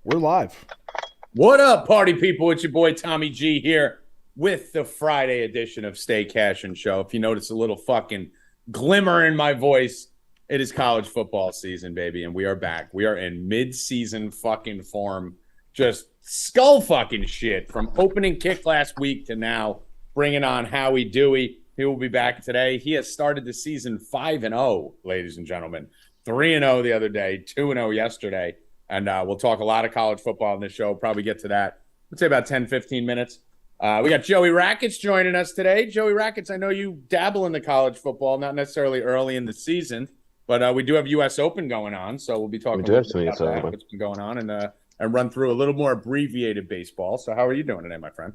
We're live. What up, party people? It's your boy Tommy G here with the Friday edition of Stay Cashin Show. If you notice a little fucking glimmer in my voice, it is college football season, baby, and we are back. We are in mid-season fucking form, just skull fucking shit from opening kick last week to now, bringing on Howie Dewey. He will be back today. He has started the season 5-0, ladies and gentlemen. 3-0 the other day, 2-0 yesterday. And we'll talk a lot of college football on this show. Probably get to that. Let's say about 10, 15 minutes. We got Joey Rackets joining us today. Joey Rackets, I know you dabble in the college football, not necessarily early in the season, but we do have US Open going on. So we'll be talking about what's been going on and run through a little more abbreviated baseball. So how are you doing today, my friend?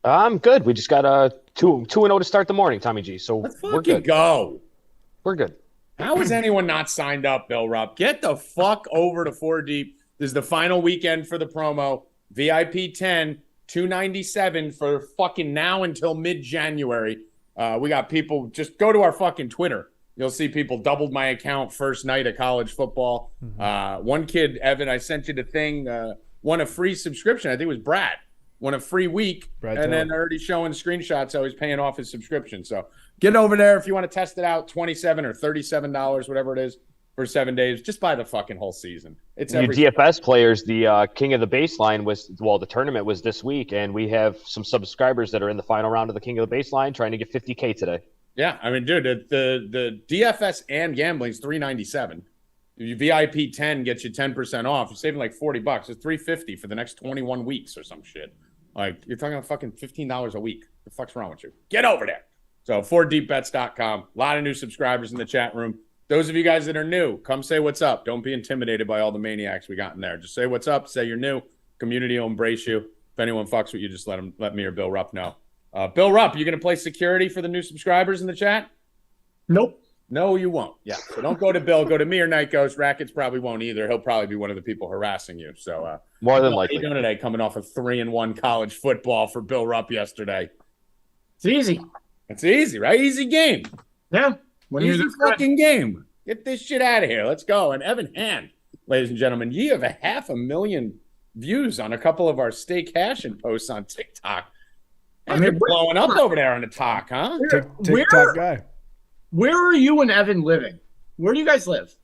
I'm good. We just got a 2-0 to start the morning, Tommy G. So we're good. We're good. How is anyone not signed up, Bill Rupp? Get the fuck over to 4 Deep. This is the final weekend for the promo. VIP 10, $297 for fucking now until mid-January. We got people, just go to our fucking Twitter. You'll see people doubled my account first night of college football. One kid, Evan, I sent you the thing, won a free subscription. I think it was Brad. Won a free week, and then already showing screenshots how he's paying off his subscription. So get over there if you want to test it out, $27 or $37, whatever it is, for 7 days. Just buy the fucking whole season. It's you DFS players, the King of the Baseline the tournament was this week, and we have some subscribers that are in the final round of the King of the Baseline trying to get 50K today. Yeah, I mean, dude, the DFS and gambling is $397. VIP 10 gets you 10% off. You're saving like $40. It's $350 for the next 21 weeks or some shit. Like, you're talking about fucking $15 a week. What the fuck's wrong with you? Get over there. So 4deepbets.com. A lot of new subscribers in the chat room. Those of you guys that are new, come say what's up. Don't be intimidated by all the maniacs we got in there. Just say what's up. Say you're new. Community will embrace you. If anyone fucks with you, just let me or Bill Rupp know. Bill Rupp, you going to play security for the new subscribers in the chat? Nope. No, you won't. Yeah. So don't go to Bill. Go to me or Night Ghost. Rackets probably won't either. He'll probably be one of the people harassing you. So more than likely. How you doing today? Coming off of 3-1 college football for Bill Rupp yesterday. It's easy. It's easy, right? Easy game. Yeah. Easy fucking game. Get this shit out of here. Let's go. And Evan Hand, ladies and gentlemen, you have 500,000 views on a couple of our Stay Cashin posts on TikTok. I mean, you're blowing up over there on the talk, huh? TikTok guy. Where are you and Evan living? Where do you guys live?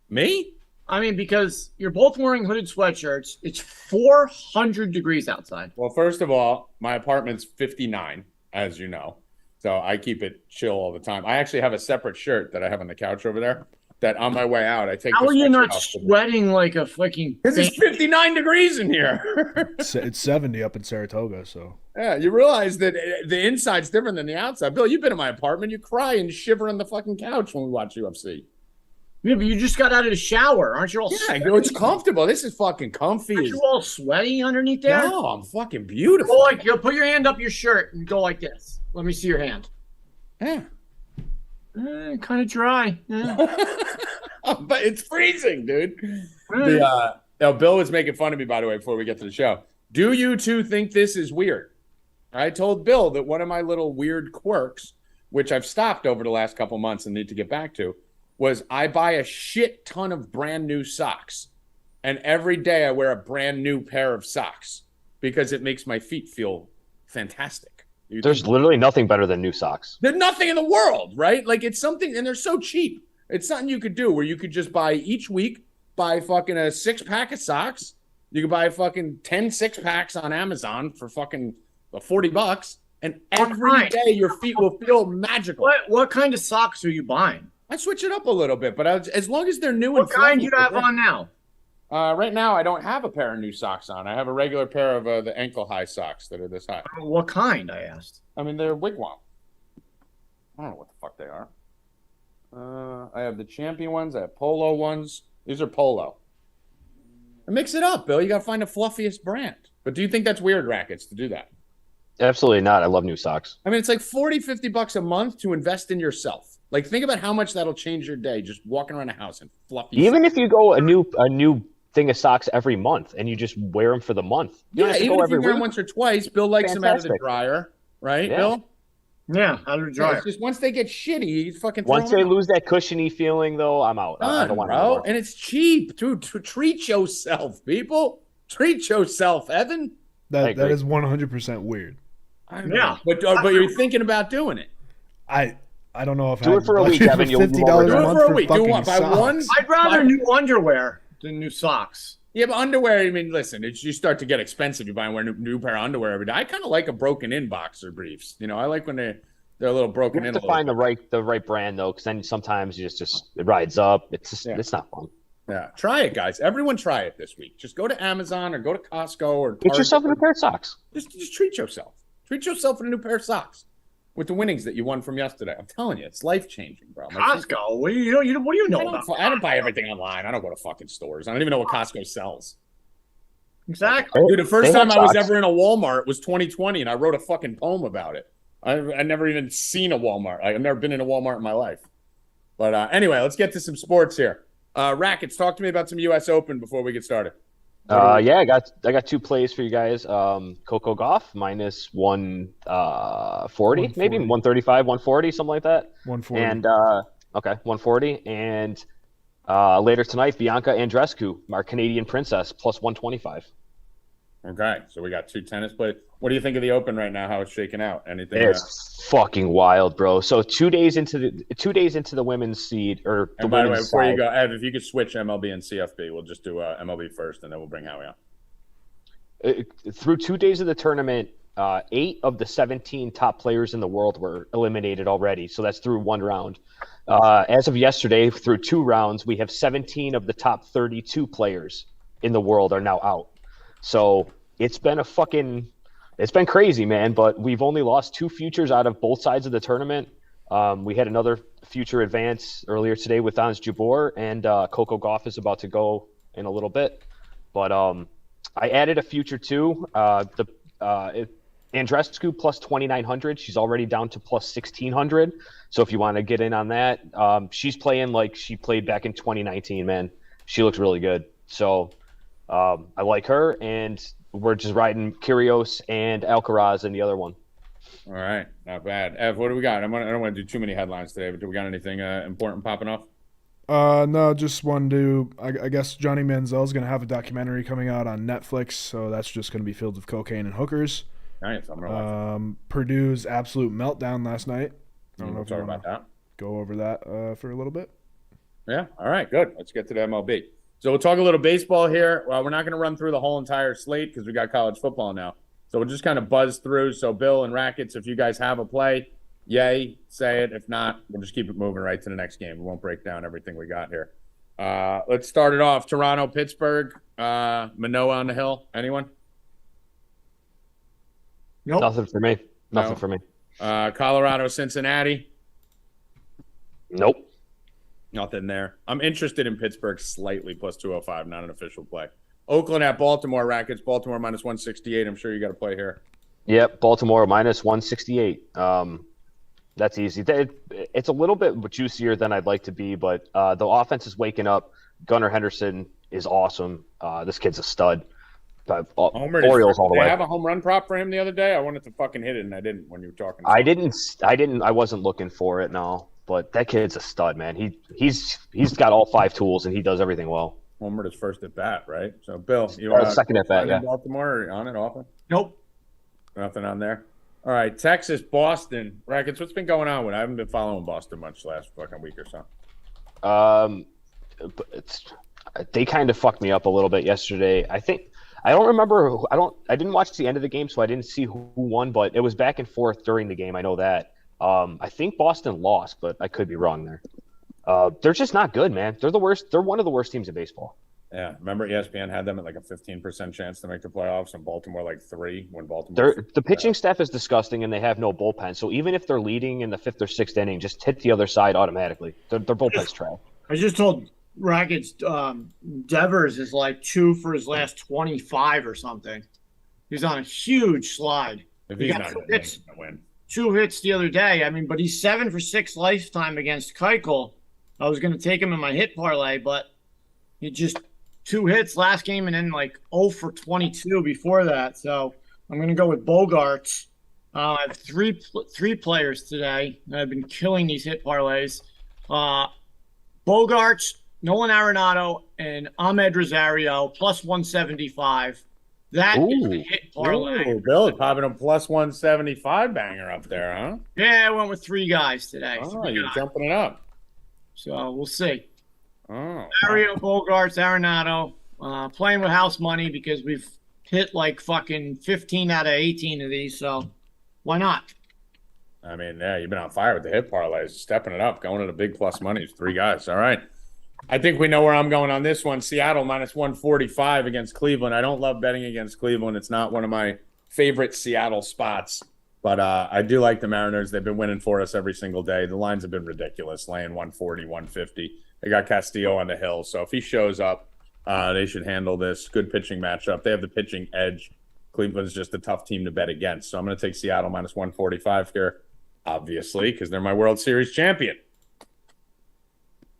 Me? I mean, because you're both wearing hooded sweatshirts. It's 400 degrees outside. Well, first of all, my apartment's 59, as you know. So I keep it chill all the time. I actually have a separate shirt that I have on the couch over there that on my way out, I take. How are you not sweating like a fucking... Because it's 59 degrees in here. It's 70 up in Saratoga, so... Yeah, you realize that the inside's different than the outside. Bill, you've been in my apartment. You cry and shiver on the fucking couch when we watch UFC. Yeah, but you just got out of the shower. Aren't you all sweaty? It's comfortable. This is fucking comfy. Aren't you all sweaty underneath there? No, I'm fucking beautiful. Put your hand up your shirt and go like this. Let me see your hand. Yeah. Kind of dry. Yeah. But it's freezing, dude. Bill was making fun of me, by the way, before we get to the show. Do you two think this is weird? I told Bill that one of my little weird quirks, which I've stopped over the last couple months and need to get back to, was I buy a shit ton of brand new socks. And every day I wear a brand new pair of socks because it makes my feet feel fantastic. There's literally nothing better than new socks. There's nothing in the world, right? Like, it's something, and they're so cheap. It's something you could do where you could just buy each week, buy fucking a 6-pack of socks. You could buy fucking 10 6-packs on Amazon for fucking $40, and every day your feet will feel magical. What kind of socks are you buying? I switch it up a little bit, but as long as they're new. What kind do you have on now? Right now, I don't have a pair of new socks on. I have a regular pair of the ankle-high socks that are this high. What kind, I asked? I mean, they're Wigwam. I don't know what the fuck they are. I have the champion ones. I have polo ones. These are polo. Mix it up, Bill. You got to find the fluffiest brand. But do you think that's weird, Rackets, to do that? Absolutely not. I love new socks. I mean, it's like $40-$50 a month to invest in yourself. Like, think about how much that'll change your day just walking around the house in fluffy Even socks. if you go a new thing of socks every month and you just wear them for the month. Yeah, even if you wear them once or twice, Bill likes them out of the dryer, right, Bill? Yeah, out of the dryer. It's just once they get shitty, you fucking once they lose that cushiony feeling, though, I'm out. I don't want it anymore. And it's cheap, dude. To treat yourself, people. Treat yourself, Evan. That is 100% weird. I don't know. But you're thinking about doing it. I don't know if Do it for a week, Evan. You'll $50 do a it month for a for week. Do fucking what? By socks. one? I'd rather new underwear than new socks. Yeah, but underwear, I mean, listen, you start to get expensive. You buy a new pair of underwear every day. I kind of like a broken-in boxer briefs. You know, I like when they're a little broken You in. have to find the right brand, though, because then sometimes you just it rides up. It's not fun. Yeah, try it, guys. Everyone try it this week. Just go to Amazon or go to Costco or Get yourself a new pair of socks. Just treat yourself. Treat yourself with a new pair of socks with the winnings that you won from yesterday. I'm telling you, it's life-changing, bro. Costco? What do you know about? I don't buy everything online. I don't go to fucking stores. I don't even know what Costco sells. Exactly. Dude, the first They have time I was socks. ever in a Walmart was 2020, and I wrote a fucking poem about it. I never even seen a Walmart. I've never been in a Walmart in my life. But anyway, let's get to some sports here. Rackets, talk to me about some U.S. Open before we get started. Yeah, I got 2 plays for you guys. Coco Gauff minus 140, maybe 135, 140, something like that. 140. And 140. And later tonight, Bianca Andreescu, our Canadian princess, plus 125. Okay, so we got 2 tennis players. What do you think of the Open right now? How it's shaking out? Anything? It's fucking wild, bro. So 2 days into the women's seed or the And by the way, women's before you side, go, Ev, if you could switch MLB and CFB, we'll just do MLB first, and then we'll bring Howie on. through 2 days of the tournament, 8 of the 17 top players in the world were eliminated already. So that's through 1 round. As of yesterday, through 2 rounds, we have 17 of the top 32 players in the world are now out. So it's been crazy, man. But we've only lost 2 futures out of both sides of the tournament. We had another future advance earlier today with Ons Jabeur, and Coco Gauff is about to go in a little bit. But I added a future too. Andreescu plus 2,900. She's already down to plus 1,600. So if you want to get in on that, she's playing like she played back in 2019, man. She looks really good. So I like her, and we're just riding Kyrgios and Alcaraz in the other one. All right, not bad. Ev, what do we got? I don't want to do too many headlines today, but do we got anything important popping off? No, just one to. I guess Johnny Manziel's going to have a documentary coming out on Netflix, so that's just going to be filled with cocaine and hookers. Nice. I'm gonna watch it. Purdue's absolute meltdown last night. I don't know We'll if you talk want about that. to go over that for a little bit. Yeah. All right. Good. Let's get to the MLB. So we'll talk a little baseball here. Well, we're not going to run through the whole entire slate because we got college football now. So we'll just kind of buzz through. So Bill and Rackets, if you guys have a play, yay, say it. If not, we'll just keep it moving right to the next game. We won't break down everything we got here. Let's start it off. Toronto, Pittsburgh, Manoah on the hill. Anyone? Nope. Nothing for me. No. Nothing for me. Colorado, Cincinnati. Nope. Nothing there. I'm interested in Pittsburgh slightly plus 205, not an official play. Oakland at Baltimore, Rackets. Baltimore minus 168. I'm sure you got to play here. Yep, Baltimore minus 168. That's easy. It's a little bit juicier than I'd like to be, but the offense is waking up. Gunnar Henderson is awesome. This kid's a stud. Orioles all the way. Did I have a home run prop for him the other day? I wanted to fucking hit it, and I didn't when you were talking. I didn't. I wasn't looking for it, no. But that kid's a stud, man. He's got all 5 tools, and he does everything well. Homered his first at bat, right? So, Bill, you second at bat, yeah. Baltimore or on it often? Nope. Nothing on there. All right, Texas, Boston, Rackets. What's been going on with? I haven't been following Boston much the last fucking week or so. They kind of fucked me up a little bit yesterday. I don't remember. I didn't watch the end of the game, so I didn't see who won. But it was back and forth during the game. I know that. I think Boston lost, but I could be wrong there. They're just not good, man. They're the worst. They're one of the worst teams in baseball. Yeah, remember ESPN had them at like a 15% chance to make the playoffs, and Baltimore like 3 when Baltimore. The pitching staff is disgusting, and they have no bullpen. So even if they're leading in the 5th or 6th inning, just hit the other side automatically. Their bullpen's trash. I just told Rackets Devers is like 2 for his last 25 or something. He's on a huge slide. If He he's got not 2 going hits. to win. 2 hits the other day. I mean, but he's 7 for 6 lifetime against Keuchel. I was going to take him in my hit parlay, but he just 2 hits last game and then like 0 for 22 before that. So I'm going to go with Bogarts. I have three players today, and I've been killing these hit parlays. Bogarts Nolan Arenado and Ahmed Rosario plus 175. That is a hit parlay. Ooh, Bill popping a plus 175 banger up there, huh? Yeah, I went with 3 guys today. Oh, you're jumping it up. So we'll see. Oh. Mario Bogarts, Arenado, playing with house money because we've hit like fucking 15 out of 18 of these. So why not? I mean, yeah, you've been on fire with the hit parlays, stepping it up, going to the big plus money. 3 guys. All right. I think we know where I'm going on this one. Seattle minus 145 against Cleveland. I don't love betting against Cleveland. It's not one of my favorite Seattle spots, but I do like the Mariners. They've been winning for us every single day. The lines have been ridiculous, laying 140, 150. They got Castillo on the hill, so if he shows up, they should handle this. Good pitching matchup. They have the pitching edge. Cleveland's just a tough team to bet against, so I'm going to take Seattle minus 145 here, obviously, because they're my World Series champion.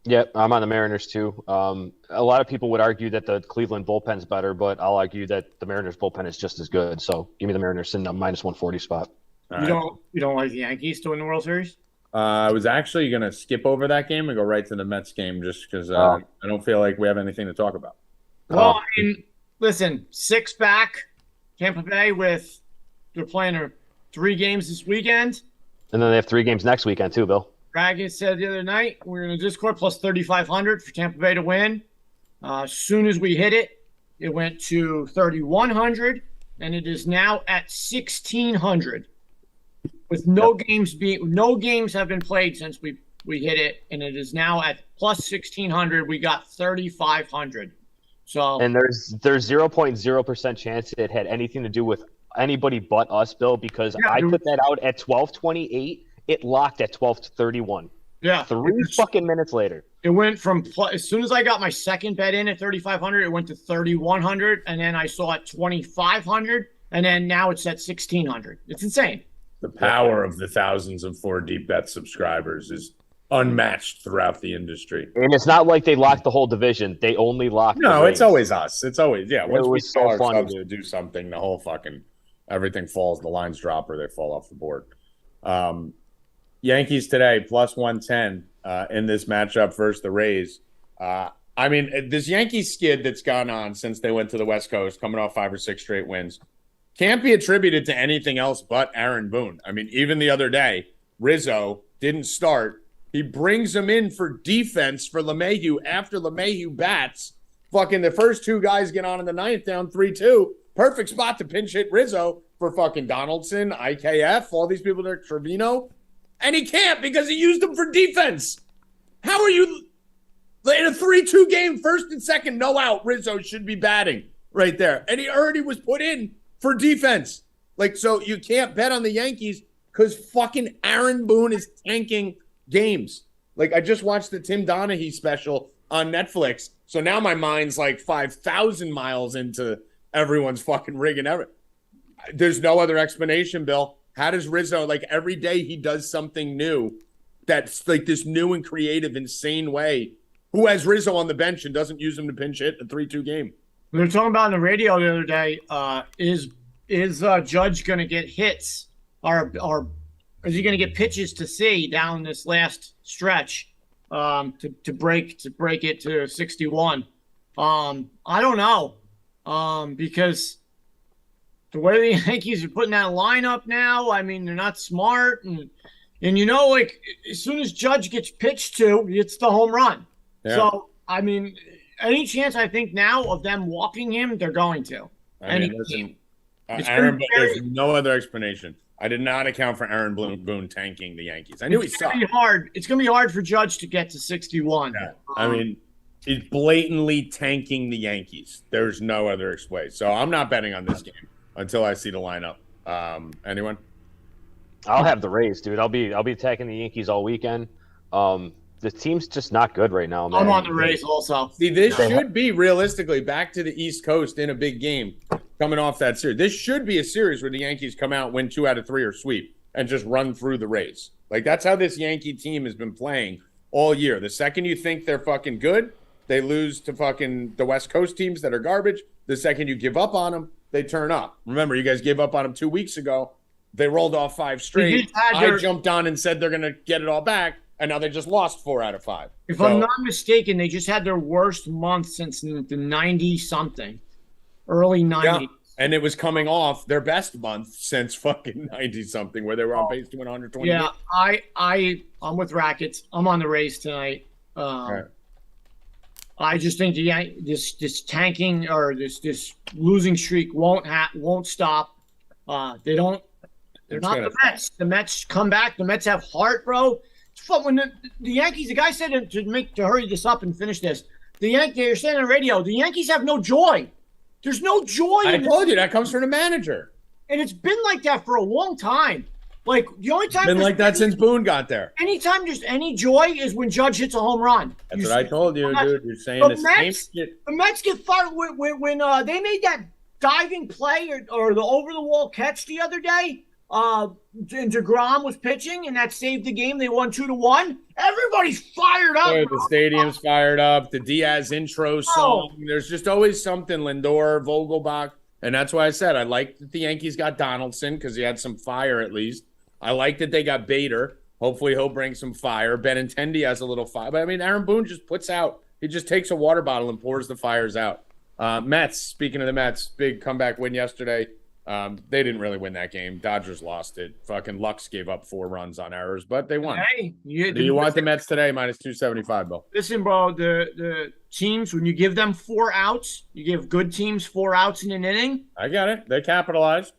Yep, I'm on the Mariners too. A lot of people would argue that the Cleveland bullpen's better, but I'll argue that the Mariners bullpen is just as good. So give me the Mariners in the minus 140 spot. You don't like the Yankees to win the World Series? I was actually going to skip over that game and go right to the Mets game just because I don't feel like we have anything to talk about. Well, I mean, listen, 6 back, Tampa Bay they're playing 3 games this weekend. And then they have 3 games next weekend too, Bill. Rackets said the other night, we're in the Discord plus 3,500 for Tampa Bay to win. As soon as we hit it, it went to 3,100, and it is now at 1,600. With no games have been played since we hit it, and it is now at plus 1,600. We got 3,500. So and there's 0.0% chance it had anything to do with anybody but us, Bill, because I put that out at 12:28. It locked at 12:31. Yeah. 3 fucking minutes later. It went from as soon as I got my second bet in at 3,500, it went to 3,100, and then I saw it 2,500, and then now it's at 1,600. It's insane. The power of the thousands of 4D Bet subscribers is unmatched throughout the industry. And it's not like they locked the whole division. They only locked No, it's always us. It's always, yeah. Once we so tell funny, ourselves to do something, the whole fucking everything falls. The lines drop or they fall off the board. Yankees today, plus 110 in this matchup versus the Rays. I mean, this Yankees skid that's gone on since they went to the West Coast, coming off 5 or 6 straight wins, can't be attributed to anything else but Aaron Boone. I mean, even the other day, Rizzo didn't start. He brings him in for defense for LeMahieu after LeMahieu bats. Fucking the first 2 guys get on in the 9th, down 3-2. Perfect spot to pinch hit Rizzo for fucking Donaldson, IKF, all these people there, Trevino. And he can't because he used them for defense. How are you in a 3-2 game, first and second, no out? Rizzo should be batting right there. And he already was put in for defense. Like, so you can't bet on the Yankees because fucking Aaron Boone is tanking games. Like, I just watched the Tim Donaghy special on Netflix. So now my mind's like 5,000 miles into everyone's fucking rigging everything. There's no other explanation, Bill. How does Rizzo, like every day he does something new that's like this new and creative, insane way. Who has Rizzo on the bench and doesn't use him to pinch hit a 3-2 game? We were talking about on the radio the other day, is Judge going to get hits or is he going to get pitches to see down this last stretch to break it to 61? I don't know because the way the Yankees are putting that lineup now, I mean, they're not smart. And you know, like, as soon as Judge gets pitched to, it's the home run. Yeah. So, I mean, any chance I think now of them walking him, they're going to. I mean, listen, Aaron, there's no other explanation. I did not account for Aaron Boone tanking the Yankees. I knew he sucked. It's going to be hard for Judge to get to 61. Yeah. I mean, he's blatantly tanking the Yankees. There's no other way. So I'm not betting on this game until I see the lineup. Anyone? I'll have the Rays, dude. I'll be attacking the Yankees all weekend. The team's just not good right now, man. I'm on the Rays also. See, this should be realistically back to the East Coast in a big game coming off that series. This should be a series where the Yankees come out, win 2 out of 3 or sweep and just run through the Rays. Like, that's how this Yankee team has been playing all year. The second you think they're fucking good, they lose to fucking the West Coast teams that are garbage. The second you give up on them, they turn up. Remember, you guys gave up on them 2 weeks ago. They rolled off 5 straight. I jumped on and said they're going to get it all back. and now they just lost 4 out of 5. If I'm not mistaken, they just had their worst month since the 90-something, early 90s. Yeah. And it was coming off their best month since fucking 90-something, where they were on pace to win 120. Yeah, I'm with Rackets. I'm on the Rays tonight. Right. I just think this tanking or this losing streak won't stop. They're not the Mets. The Mets come back. The Mets have heart, bro. It's fun when the Yankees. The guy said to hurry this up and finish this. They're saying on the radio, the Yankees have no joy. There's no joy. I told you that comes from the manager, and it's been like that for a long time. Like the only time been like that since Boone got there. Anytime there's any joy is when Judge hits a home run. That's what I told you, dude. You're saying the same shit. The Mets get fired when they made that diving play or the over the wall catch the other day. And DeGrom was pitching, and that saved the game. They won 2-1. Everybody's fired up. Boy, the stadium's fired up. The Diaz intro song. There's just always something. Lindor, Vogelbach, and that's why I said I like that the Yankees got Donaldson because he had some fire at least. I like that they got Bader. Hopefully he'll bring some fire. Benintendi has a little fire. But, I mean, Aaron Boone just puts out – he just takes a water bottle and pours the fires out. Mets, speaking of the Mets, big comeback win yesterday. They didn't really win that game. Dodgers lost it. Fucking Lux gave up 4 runs on errors, but they won. Hey, do you want the Mets today minus 275, Bill? Listen, bro, the teams, when you give them 4 outs, you give good teams 4 outs in an inning. I got it. They capitalized.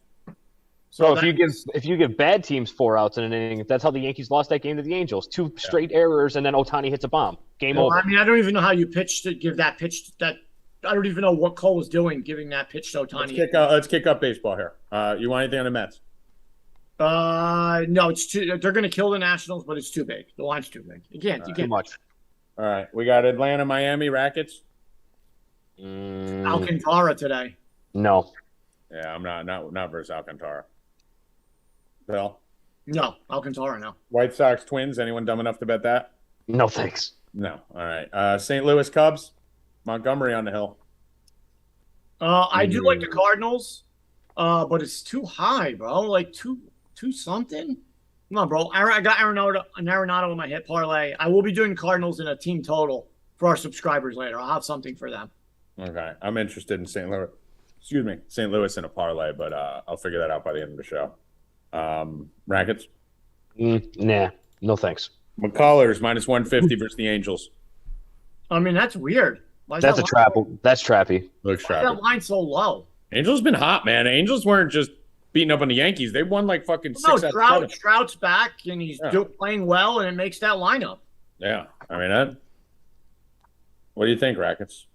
So if you give bad teams 4 outs in an inning, that's how the Yankees lost that game to the Angels. 2 straight errors, and then Ohtani hits a bomb. Game over. I mean, I don't even know how you pitch to give that pitch. I don't even know what Cole was doing giving that pitch to Ohtani. Let's kick up baseball here. You want anything on the Mets? No, it's too. They're going to kill the Nationals, but it's too big. The line's too big. You can't. Too much. All right, we got Atlanta, Miami, Rackets. Alcantara today. No. Yeah, I'm not versus Alcantara. Bill? No, Alcantara, no. White Sox, Twins. Anyone dumb enough to bet that? No, thanks. No. All right. St. Louis, Cubs. Montgomery on the hill. I do like the Cardinals, but it's too high, bro. Like two something. Come on, bro. I got Arenado in my hit parlay. I will be doing Cardinals in a team total for our subscribers later. I'll have something for them. Okay. I'm interested in St. Louis. Excuse me, St. Louis in a parlay, but I'll figure that out by the end of the show. Rackets? Nah, no thanks. McCullers minus 150 versus the Angels. I mean, that's weird. That's a trap. That's trappy. Looks Why is that line so low? Angels been hot, man. Angels weren't just beating up on the Yankees. They won like fucking 6 out of 7. Trout's back, and he's playing well, and it makes that lineup. Yeah. I mean, what do you think, Rackets?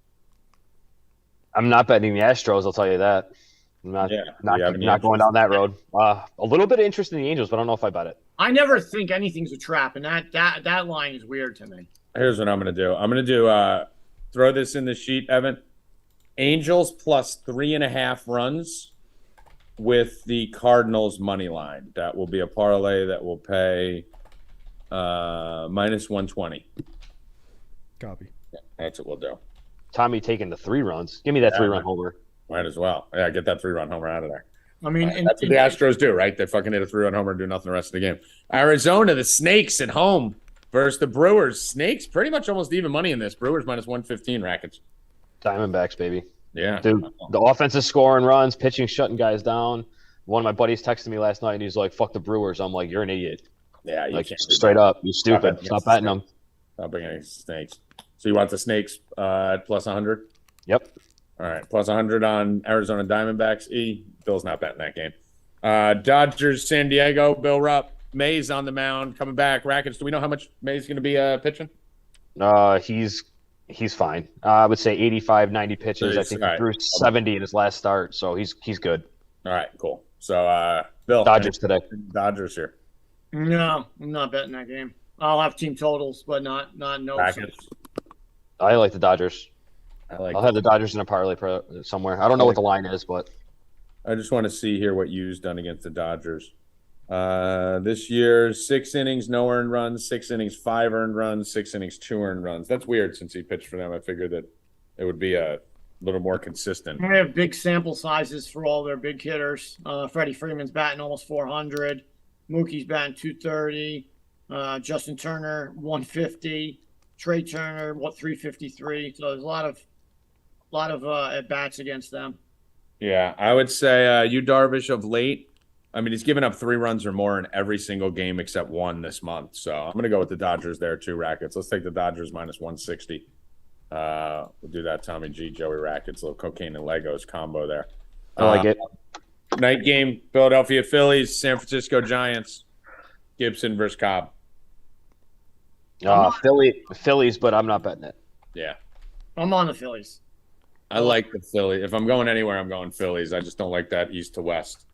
I'm not betting the Astros, I'll tell you that. I'm not going down that road. A little bit of interest in the Angels, but I don't know if I bet it. I never think anything's a trap, and that line is weird to me. Here's what I'm going to do. I'm going to do throw this in the sheet, Evan. Angels plus 3.5 runs with the Cardinals money line. That will be a parlay that will pay minus 120. Copy. Yeah, that's what we'll do. Tommy taking the 3 runs. Give me that 3-run homer. Might as well. Yeah, get that 3-run homer out of there. I mean, that's what the Astros do, right? They fucking hit a 3-run homer and do nothing the rest of the game. Arizona, the Snakes at home versus the Brewers. Snakes pretty much almost even money in this. Brewers minus 115, Rackets. Diamondbacks, baby. Yeah. Dude, the offense is scoring runs, pitching, shutting guys down. One of my buddies texted me last night, and he's like, fuck the Brewers. I'm like, you're an idiot. Yeah, you like, can't straight up. You're stupid. Stop betting them. Stop betting any Snakes. So you want the Snakes at plus 100? Yep. All right, plus 100 on Arizona Diamondbacks. Bill's not betting that game. Dodgers, San Diego, Bill Rupp. Mays on the mound, coming back. Rackets, do we know how much Mays going to be pitching? He's fine. I would say 85, 90 pitches. I think he threw 70 in his last start, so he's good. All right, cool. So, Bill. Dodgers today. Dodgers here. No, I'm not betting that game. I'll have team totals, but not no. Rackets. I like the Dodgers. I'll have the Dodgers in a parlay somewhere. I don't know what the line is, but I just want to see here what you've done against the Dodgers. This year, 6 innings, no earned runs, 6 innings, 5 earned runs, 6 innings, 2 earned runs. That's weird since he pitched for them. I figured that it would be a little more consistent. They have big sample sizes for all their big hitters. Freddie Freeman's batting almost 400. Mookie's batting 230. Justin Turner 150, Trey Turner 353. So there's a lot of at bats against them. Yeah, I would say you Darvish of late. I mean, he's given up 3 runs or more in every single game except one this month. So I'm going to go with the Dodgers there too, Rackets. Let's take the Dodgers minus 160. We'll do that Tommy G, Joey Rackets, little cocaine and Legos combo there. I like it. Night game, Philadelphia Phillies, San Francisco Giants, Gibson versus Cobb. Phillies, but I'm not betting it. Yeah. I'm on the Phillies. I like the Phillies. If I'm going anywhere, I'm going Phillies. I just don't like that east to west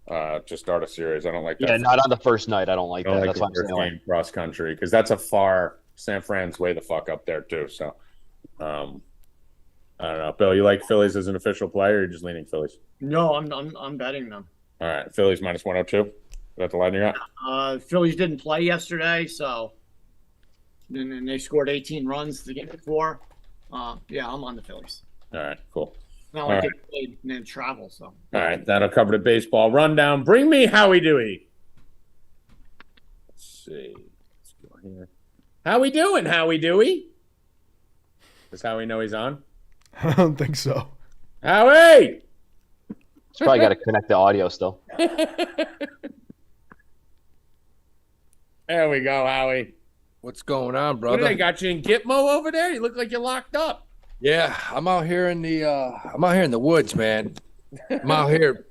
to start a series. I don't like that. Yeah, not on the first night. I don't like that. Like that's the why I'm saying game cross country because that's a far San Fran's way the fuck up there too. So I don't know. Bill, you like Phillies as an official player or you're just leaning Phillies? No, I'm betting them. All right. Phillies minus 102. Is that the line you got? Phillies didn't play yesterday, so and they scored 18 runs the game before. Yeah, I'm on the Phillies. All right, cool. Not like they played and then travel, so. All right, that'll cover the baseball rundown. Bring me Howie Dewey. Let's see. Let's go here. How we doing, Howie Dewey? Does Howie know he's on? I don't think so. Howie! It's probably got to connect the audio still. There we go, Howie. What's going on, What brother? do they got you in Gitmo over there? You look like you're locked up. Yeah, I'm out here in the woods, man. I'm out here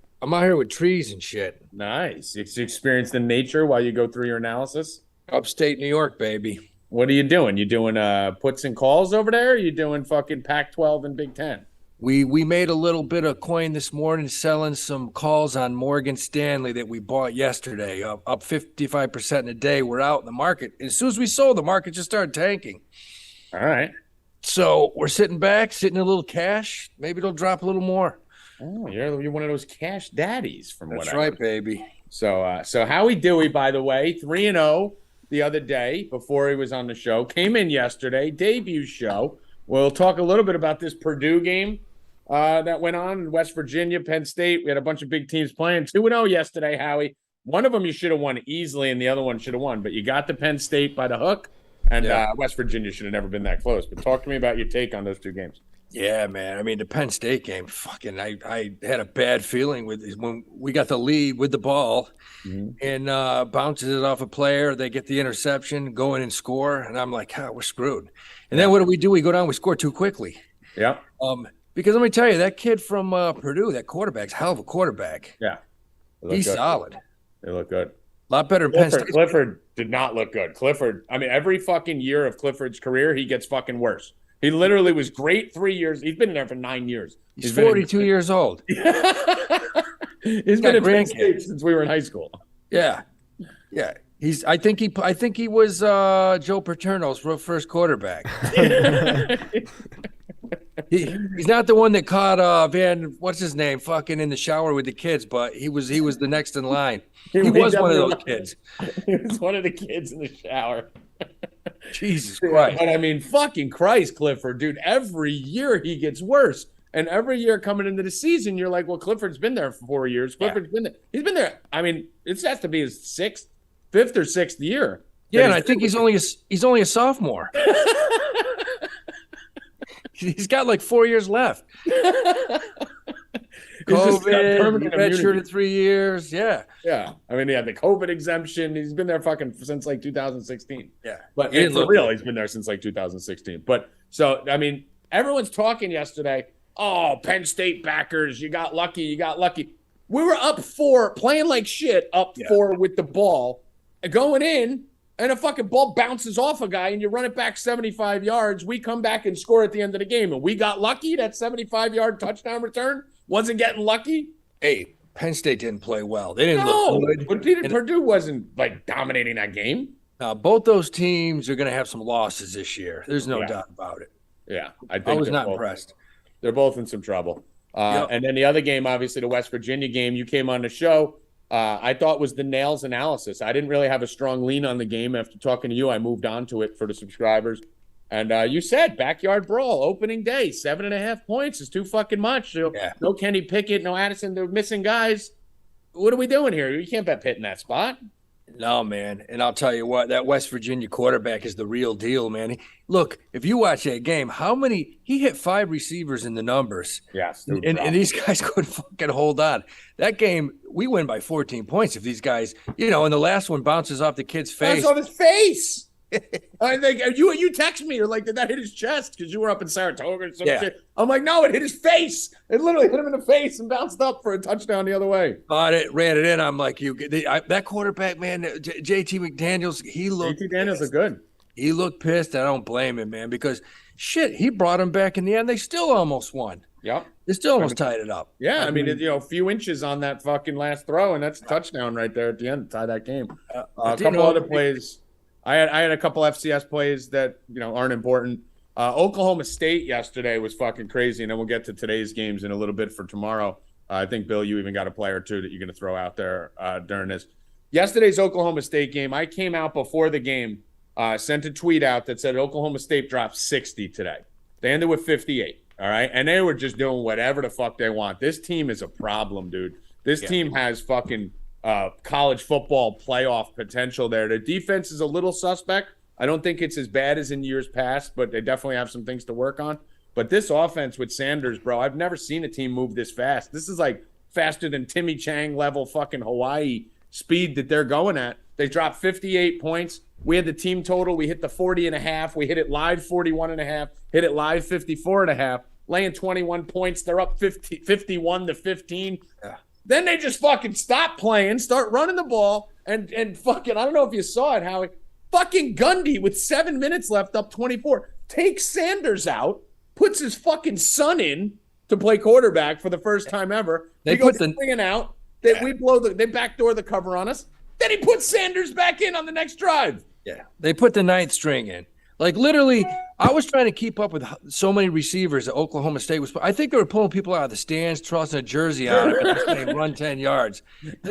with trees and shit. Nice. You experienced in nature while you go through your analysis? Upstate New York, baby. What are you doing? You doing puts and calls over there? Or you doing fucking Pac-12 and Big Ten? We made a little bit of coin this morning selling some calls on Morgan Stanley that we bought yesterday, up 55% in a day. We're out in the market. As soon as we sold, the market just started tanking. All right. So we're sitting back, sitting in a little cash. Maybe it'll drop a little more. Oh, you're one of those cash daddies from what That's I right, heard. baby. So Howie Dewey, by the way, 3-0 the other day before he was on the show. Came in yesterday, debut show. We'll talk a little bit about this Purdue game that went on in West Virginia, Penn State. We had a bunch of big teams playing. 2-0 yesterday, Howie. One of them you should have won easily, and the other one should have won. But you got the Penn State by the hook, and West Virginia should have never been that close. But talk to me about your take on those two games. Yeah, man. I mean, the Penn State game, I had a bad feeling with this when we got the lead with the ball and bounces it off a player. They get the interception, go in and score. And I'm like, we're screwed. And then what do? We go down, we score too quickly. Yeah. Because let me tell you, that kid from Purdue, that quarterback's a hell of a quarterback. Yeah. He's solid. They look good. A lot better than Penn State. Clifford did not look good. Clifford, I mean, every fucking year of Clifford's career, he gets fucking worse. He literally was great 3 years. He's been there for 9 years. He's 42 years old. He's been in Penn State since we were in high school. Yeah. Yeah. I think he was Joe Paterno's first quarterback. He's not the one that caught what's his name, fucking in the shower with the kids, but he was the next in line. He was one of those kids. He was one of the kids in the shower. Jesus Christ. But I mean, fucking Christ, Clifford, dude, every year he gets worse. And every year coming into the season, you're like, well, Clifford's been there for 4 years. Clifford's been there. He's been there. I mean, it has to be his fifth or sixth year. Yeah, and I think he's only a sophomore. He's got like 4 years left. COVID, redshirted 3 years. Yeah. Yeah. I mean, he had the COVID exemption. He's been there fucking since like 2016. Yeah. But for real, he's been there since like 2016. But so, I mean, everyone's talking yesterday. Oh, Penn State backers, you got lucky. You got lucky. We were up 4, playing like shit, up 4 with the ball, going in, and a fucking ball bounces off a guy, and you run it back 75 yards. We come back and score at the end of the game, and we got lucky. That 75-yard touchdown return wasn't getting lucky. Hey, Penn State didn't play well. They didn't look good. But Purdue wasn't like dominating that game. Both those teams are going to have some losses this year. There's no doubt about it. Yeah, I was not impressed. They're both in some trouble. And then the other game, obviously, the West Virginia game, you came on the show. I thought was the nails analysis. I didn't really have a strong lean on the game. After talking to you, I moved on to it for the subscribers. And you said backyard brawl, opening day, 7.5 points is too fucking much. No Kenny Pickett, no Addison. They're missing guys. What are we doing here? You can't bet Pitt in that spot. No, man. And I'll tell you what, that West Virginia quarterback is the real deal, man. Look, if you watch that game, he hit 5 receivers in the numbers. Yes. And these guys couldn't fucking hold on. That game, we win by 14 points if these guys, and the last one bounces off the kid's face. Bounces off his face. I think you text me, you're like, did that hit his chest? Because you were up in Saratoga or some shit. I'm like, no, it hit his face. It literally hit him in the face and bounced up for a touchdown the other way. Bought it, ran it in. I'm like, that quarterback, man, JT McDaniels, JT Daniels is good. He looked pissed. I don't blame him, man, because shit, he brought him back in the end. They still almost won. Yep. They still almost tied it up. Yeah, I mean, a few inches on that fucking last throw, and that's a touchdown right there at the end to tie that game. A couple other plays. I had a couple FCS plays that aren't important. Oklahoma State yesterday was fucking crazy, and then we'll get to today's games in a little bit for tomorrow. I think, Bill, you even got a play or two that you're going to throw out there during this. Yesterday's Oklahoma State game, I came out before the game, sent a tweet out that said Oklahoma State dropped 60 today. They ended with 58, all right? And they were just doing whatever the fuck they want. This team is a problem, dude. This team has fucking college football playoff potential there. The defense is a little suspect. I don't think it's as bad as in years past, but they definitely have some things to work on. But this offense with Sanders, bro, I've never seen a team move this fast. This is like faster than Timmy Chang level fucking Hawaii speed that they're going at. They dropped 58 points. We had the team total. We hit the 40.5. We hit it live 41.5. Hit it live 54.5. Laying 21 points. They're up 51 to 15. Yeah. Then they just fucking stop playing, start running the ball, and fucking, I don't know if you saw it, Howie, fucking Gundy with 7 minutes left up 24, takes Sanders out, puts his fucking son in to play quarterback for the first time ever. They put the thing out. They backdoor the cover on us. Then he puts Sanders back in on the next drive. Yeah. They put the 9th string in. Like, literally, I was trying to keep up with so many receivers that Oklahoma State was. I think they were pulling people out of the stands, tossing a jersey out and saying run 10 yards.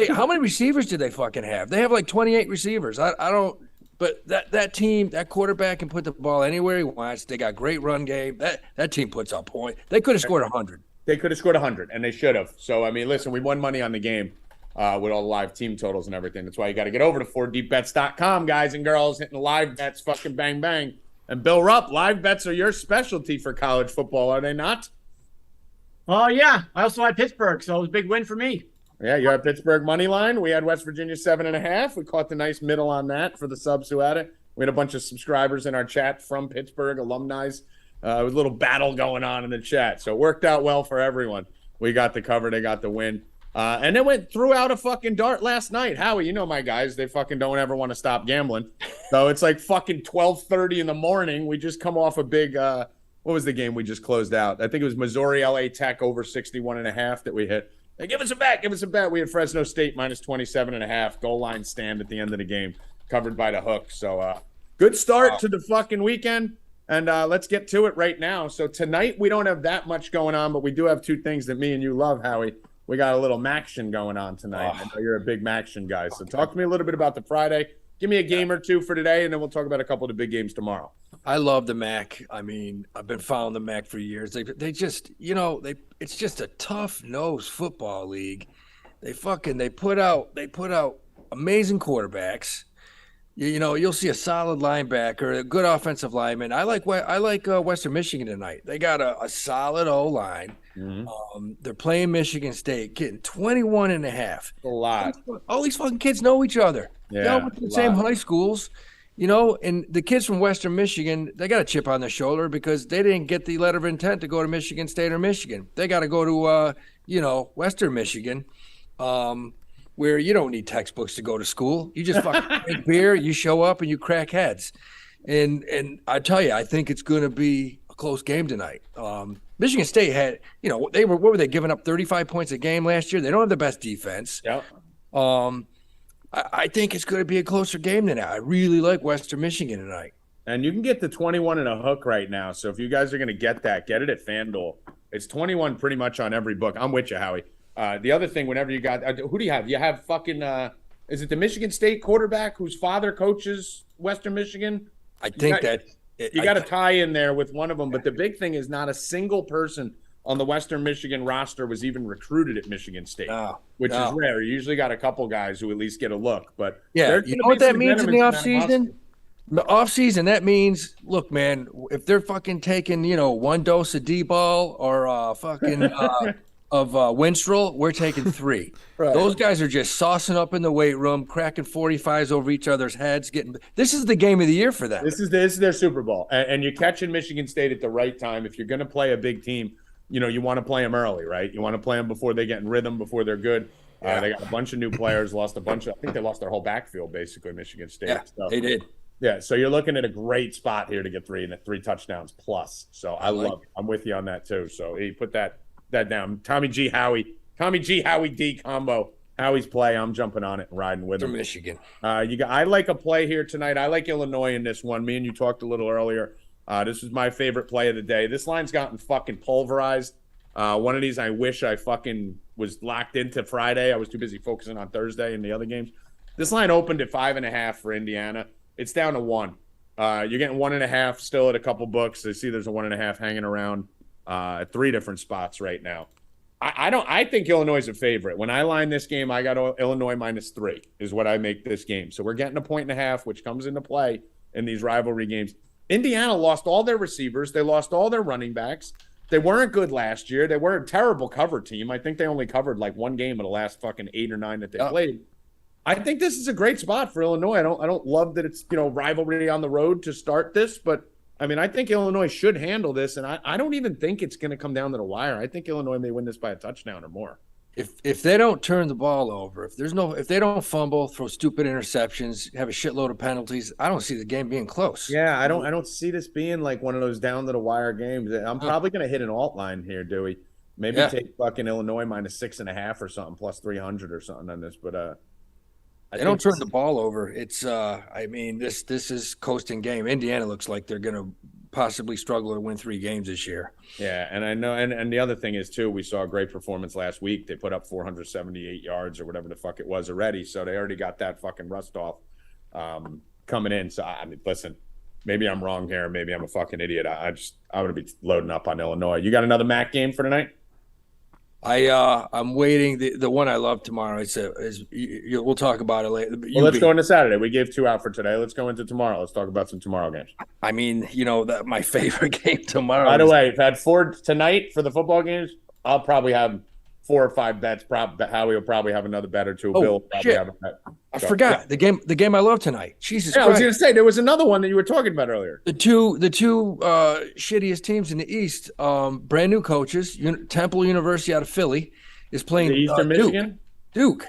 How many receivers did they fucking have? They have like 28 receivers. I don't – but that team, that quarterback can put the ball anywhere he wants. They got great run game. That team puts up points. They could have scored 100. They could have scored 100, and they should have. So, I mean, listen, we won money on the game with all the live team totals and everything. That's why you got to get over to 4deepbets.com, guys and girls, hitting the live bets, fucking bang, bang. And Bill Rupp, live bets are your specialty for college football, are they not? Oh, yeah. I also had Pittsburgh, so it was a big win for me. Yeah, you had Pittsburgh money line. We had West Virginia 7.5. We caught the nice middle on that for the subs who had it. We had a bunch of subscribers in our chat from Pittsburgh, alumni. It was a little battle going on in the chat. So it worked out well for everyone. We got the cover. They got the win. And they threw out a fucking dart last night. Howie, you know my guys. They fucking don't ever want to stop gambling. So it's like fucking 12:30 in the morning. We just come off a big what was the game we just closed out? I think it was Missouri LA Tech over 61.5 that we hit. Hey, give us a bet. Give us a bet. We had Fresno State minus 27.5. Goal line stand at the end of the game, covered by the hook. So good start to the fucking weekend. And let's get to it right now. So tonight we don't have that much going on, but we do have 2 things that me and you love, Howie. We got a little Maction going on tonight. I know you're a big Maction guy. So talk to me a little bit about the Friday. Give me a game or 2 for today, and then we'll talk about a couple of the big games tomorrow. I love the MAC. I mean, I've been following the MAC for years. They just, it's just a tough-nosed football league. They put out amazing quarterbacks. You'll see a solid linebacker, a good offensive lineman. I like Western Michigan tonight. They got a solid O-line. Mm-hmm. They're playing Michigan State, getting 21.5. A lot. All these fucking kids know each other. Yeah, they all went to the same high schools. And the kids from Western Michigan, they got a chip on their shoulder because they didn't get the letter of intent to go to Michigan State or Michigan. They got to go to, Western Michigan, where you don't need textbooks to go to school. You just fucking drink beer, you show up, and you crack heads. And I tell you, I think it's going to be a close game tonight. Michigan State had, what were they giving up 35 points a game last year? They don't have the best defense. Yep. I think it's going to be a closer game than that. I really like Western Michigan tonight. And you can get the 21 and a hook right now. So if you guys are going to get that, get it at FanDuel. It's 21 pretty much on every book. I'm with you, Howie. The other thing, whenever you got who do you have? You have fucking is it the Michigan State quarterback whose father coaches Western Michigan? I think you got a tie in there with one of them. But the big thing is not a single person on the Western Michigan roster was even recruited at Michigan State, which is rare. You usually got a couple guys who at least get a look. But yeah, you know what that means in the offseason? The offseason, that means, look, man, if they're fucking taking, one dose of D-ball or fucking of Winstrel, we're taking 3. Right. Those guys are just saucing up in the weight room, cracking 45s over each other's heads. This is the game of the year for them. This is their Super Bowl, and you're catching Michigan State at the right time. If you're going to play a big team, you want to play them early, right? You want to play them before they get in rhythm, before they're good. Yeah. They got a bunch of new players, I think they lost their whole backfield, basically, Michigan State. Yeah, so, they did. Yeah, so you're looking at a great spot here to get 3 touchdowns plus. So I love it. I'm with you on that too. So hey, put that down. Tommy G Howie D combo. Howie's play. I'm jumping on it and riding with him. Michigan. I like a play here tonight. I like Illinois in this one. Me and you talked a little earlier. This is my favorite play of the day. This line's gotten fucking pulverized. One of these I wish I fucking was locked into Friday. I was too busy focusing on Thursday and the other games. This line opened at 5.5 for Indiana. It's down to 1. You're getting 1.5 still at a couple books. I see there's a 1.5 hanging around at 3 different spots right now. I think Illinois is a favorite. When I line this game, I got Illinois -3 is what I make this game. So we're getting a 1.5, which comes into play in these rivalry games. Indiana lost all their receivers. They lost all their running backs. They weren't good last year. They were a terrible cover team. I think they only covered like 1 game of the last fucking 8 or 9 that they played. I think this is a great spot for Illinois. I don't love that it's, rivalry on the road to start this, but I mean, I think Illinois should handle this, and I don't even think it's going to come down to the wire. I think Illinois may win this by a touchdown or more. If they don't turn the ball over, if they don't fumble, throw stupid interceptions, have a shitload of penalties, I don't see the game being close. Yeah, I don't see this being like one of those down to the wire games. I'm probably going to hit an alt line here, Dewey. Maybe take fucking Illinois -6.5 or something, plus 300 or something on this, but they don't turn the ball over. It's this is coasting game. Indiana looks like they're going to possibly struggle to win 3 games this year. Yeah, and I know, and the other thing is too, we saw a great performance last week. They put up 478 yards or whatever the fuck it was already, so they already got that fucking rust off coming in. So I mean, listen, maybe I'm wrong here. Maybe I'm a fucking idiot. I would be loading up on Illinois. You got another MAC game for tonight? I'm waiting. The one I love tomorrow we'll talk about it later. Well, let's go into Saturday. We gave 2 out for today. Let's go into tomorrow. Let's talk about some tomorrow games. I mean, that my favorite game tomorrow. By the way, if I had 4 tonight for the football games, I'll probably have 4 or 5 bets. Howie will probably have another bet or 2. Oh, Bill will probably shit. have a bet. I forgot the game I love tonight. Jesus Christ. I was going to say there was another one that you were talking about earlier. The two shittiest teams in the East, brand new coaches. Temple University out of Philly is playing Eastern Michigan. Duke.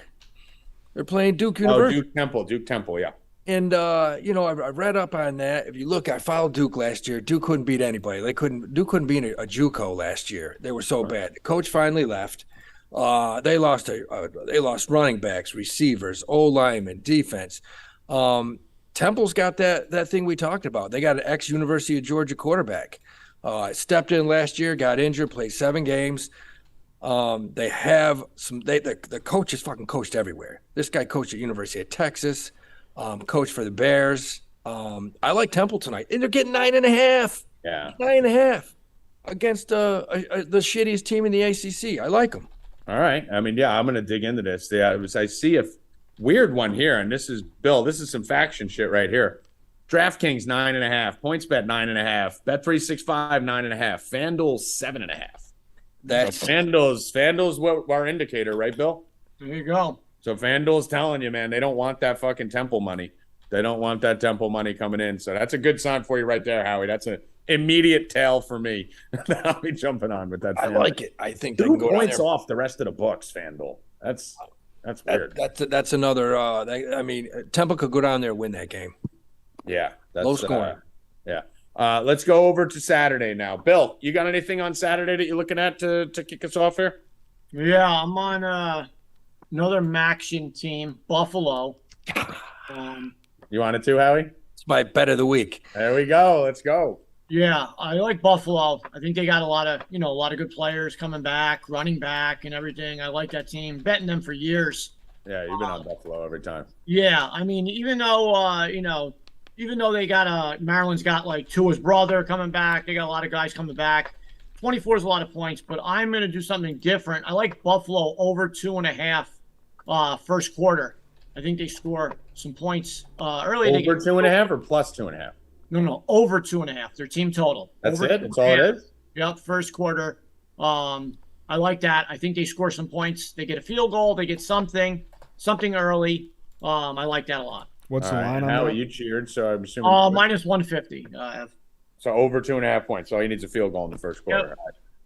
They're playing Duke University. Duke Temple, yeah. And I read up on that. If you look, I followed Duke last year. Duke couldn't beat anybody. Duke couldn't beat a JUCO last year. They were so bad. The coach finally left. They lost running backs, receivers, O-linemen, defense. Temple's got that thing we talked about. They got an ex-University of Georgia quarterback. Stepped in last year, got injured, played 7 games. They have the coach is fucking coached everywhere. This guy coached at University of Texas, coached for the Bears. I like Temple tonight. And they're getting 9.5. Yeah. 9.5 against the shittiest team in the ACC. I like them. All right. I mean, yeah, I'm going to dig into this. I see a weird one here, and this is some faction shit right here. DraftKings 9.5, PointsBet 9.5, Bet365 9.5, FanDuel 7.5. That's FanDuel's what our indicator, right, Bill? There you go. So FanDuel's telling you, man, they don't want that fucking Temple money. They don't want that Temple money coming in. So that's a good sign for you right there, Howie. That's an immediate tell for me. I'll be jumping on with that. I like it. I think 2 points off the rest of the books, FanDuel. That's weird. That's another. Temple could go down there and win that game. Yeah, that's low scoring. Yeah. Let's go over to Saturday now. Bill, you got anything on Saturday that you're looking at to kick us off here? Yeah, I'm on another Maxion team, Buffalo. You want it too, Howie? It's my bet of the week. There we go. Let's go. Yeah, I like Buffalo. I think they got a lot of good players coming back, running back and everything. I like that team. Betting them for years. Yeah, you've been on Buffalo every time. Yeah, I mean, even though they got Maryland's got like Tua's brother coming back, they got a lot of guys coming back. 24 is a lot of points, but I'm going to do something different. I like Buffalo over 2.5 first quarter. I think they score some points early. Over 2.5 or plus 2.5? No, over 2.5. Their team total. That's over it? That's all it is? Yep, first quarter. I like that. I think they score some points. They get a field goal. They get something early. I like that a lot. What's the line on How that? you cheered? So I'm assuming. Minus 150. So over 2.5 points. So he needs a field goal in the first quarter. Yep.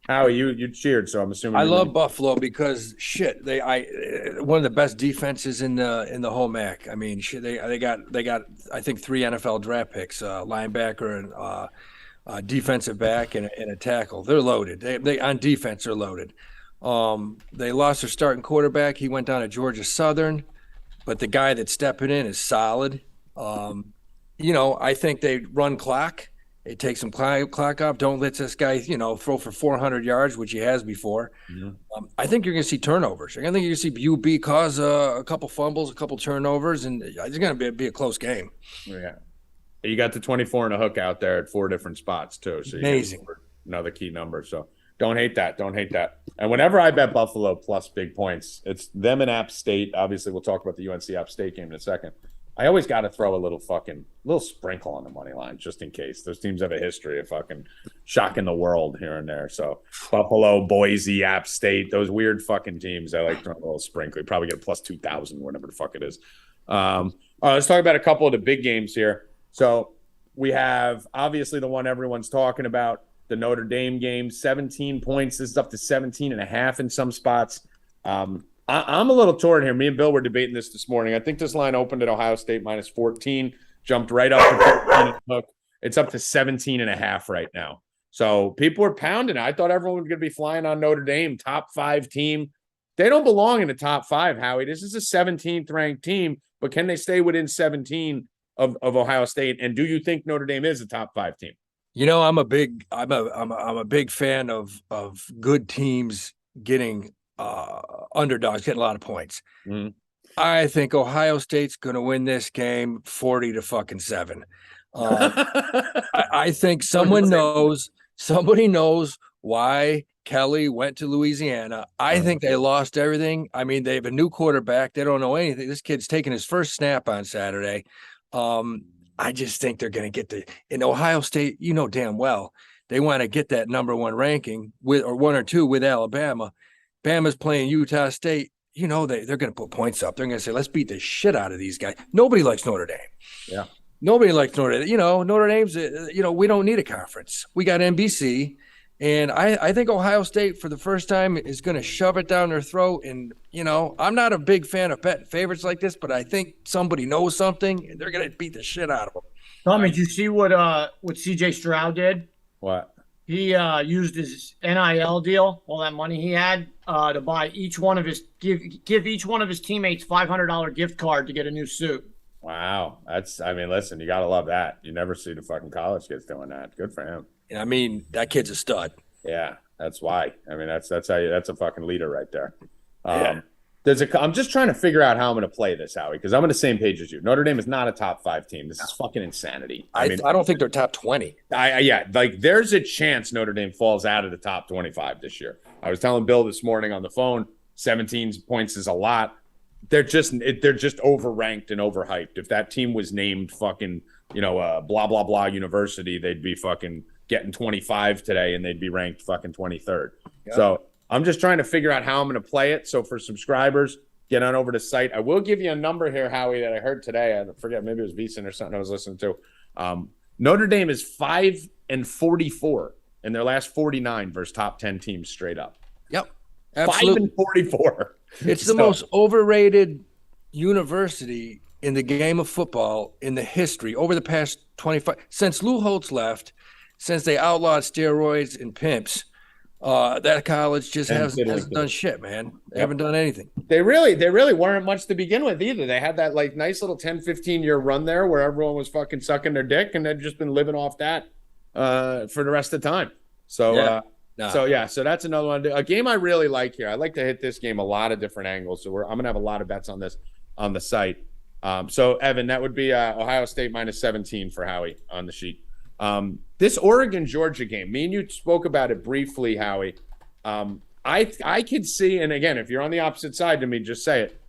Howie, you cheered, so I'm assuming. I love Buffalo because shit, one of the best defenses in the whole MAC. I mean, shit, they got I think 3 NFL draft picks, linebacker and defensive back and a tackle. They're loaded. They on defense are loaded. They lost their starting quarterback. He went down to Georgia Southern, but the guy that's stepping in is solid. I think they run clock. They take some clock off. Don't let this guy, throw for 400 yards, which he has before. Mm-hmm. I think you're going to see turnovers. I think you're going to see UB cause a couple fumbles, a couple turnovers, and it's going to be a close game. Yeah. You got the 24 and a hook out there at 4 different spots, too. So amazing. Another key number. So don't hate that. And whenever I bet Buffalo plus big points, it's them and App State. Obviously, we'll talk about the UNC App State game in a second. I always got to throw a little sprinkle on the money line just in case. Those teams have a history of fucking shocking the world here and there. So Buffalo, Boise, App State, those weird fucking teams, I like throwing a little sprinkle. You probably get a plus 2,000, whatever the fuck it is. All right, let's talk about a couple of the big games here. So we have obviously the one everyone's talking about, the Notre Dame game, 17 points. This is up to 17.5 in some spots. I'm a little torn here. Me and Bill were debating this morning. I think this line opened at Ohio State minus 14, jumped right up to 14. It's up to 17.5 right now. So people are pounding it. I thought everyone was going to be flying on Notre Dame, top 5 team. They don't belong in the top 5, Howie. This is a 17th ranked team, but can they stay within 17 of Ohio State? And do you think Notre Dame is a top 5 team? I'm a big fan of good teams getting underdogs, getting a lot of points. Mm-hmm. I think Ohio State's going to win this game 40-7. I think somebody knows why Kelly went to Louisiana. I think they lost everything. I mean, they have a new quarterback. They don't know anything. This kid's taking his first snap on Saturday. I just think they're going to get in Ohio State, damn well, they want to get that number 1 ranking or 1 or 2 with Alabama. Bama's playing Utah State. They're going to put points up. They're going to say, let's beat the shit out of these guys. Nobody likes Notre Dame. Yeah. Nobody likes Notre Dame. Notre Dame's, we don't need a conference. We got NBC. And I think Ohio State, for the first time, is going to shove it down their throat. And, I'm not a big fan of betting favorites like this, but I think somebody knows something, and they're going to beat the shit out of them. Tommy, did you see what C.J. Stroud did? What? He used his NIL deal, all that money he had, to buy give each one of his teammates $500 gift card to get a new suit. Wow, listen, you gotta love that. You never see the fucking college kids doing that. Good for him. That kid's a stud. Yeah, that's why. That's a fucking leader right there. I'm just trying to figure out how I'm going to play this, Howie, because I'm on the same page as you. Notre Dame is not a top 5 team. This is fucking insanity. I don't think they're top 20. There's a chance Notre Dame falls out of the top 25 this year. I was telling Bill this morning on the phone, 17 points is a lot. They're just overranked and overhyped. If that team was named fucking, blah, blah, blah university, they'd be fucking getting 25 today and they'd be ranked fucking 23rd. Yep. So I'm just trying to figure out how I'm going to play it. So for subscribers, get on over to site. I will give you a number here, Howie, that I heard today. I forget, maybe it was VSiN or something I was listening to. Notre Dame is 5-44 in their last 49 versus top 10 teams straight up. Yep, absolutely. 5-44. It's the most overrated university in the game of football in the history over the past 25 since Lou Holtz left, since they outlawed steroids and pimps. That college just hasn't done shit, man. They haven't done anything. They really weren't much to begin with either. They had that nice little 10-15 year run there where everyone was fucking sucking their dick, and they've just been living off that for the rest of the time. So so that's another one. A game I really like here. I like to hit this game a lot of different angles. So I'm gonna have a lot of bets on this on the site. So Evan, that would be Ohio State minus 17 for Howie on the sheet. This Oregon-Georgia game, me and you spoke about it briefly, Howie. I could see, and again, if you're on the opposite side to me, just say it.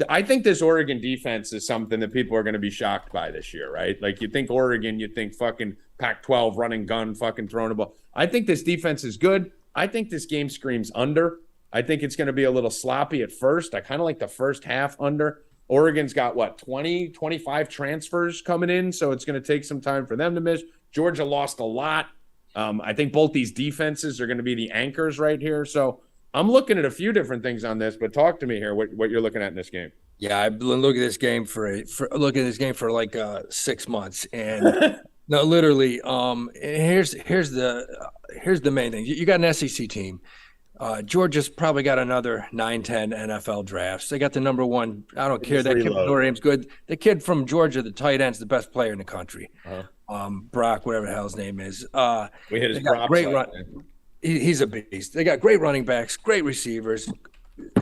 I think this Oregon defense is something that people are going to be shocked by this year, right? Like you think Oregon, you think fucking Pac-12 running gun, fucking throwing a ball. I think this defense is good. I think this game screams under. I think it's going to be a little sloppy at first. I kind of like the first half under. Oregon's got, 20, 25 transfers coming in, so it's going to take some time for them to miss. Georgia lost a lot. I think both these defenses are going to be the anchors right here. So I'm looking at a few different things on this, but talk to me here, what you're looking at in this game. Yeah, I've been looking at this game for like 6 months, and no, literally. Here's the main thing. You got an SEC team. Georgia's probably got another 9-10 NFL drafts. They got the number one. I don't care. That kid from Notre Dame's good. The kid from Georgia, the tight end's the best player in the country. Brock, whatever the hell his name is. We hit his great run. He's a beast. They got great running backs, great receivers.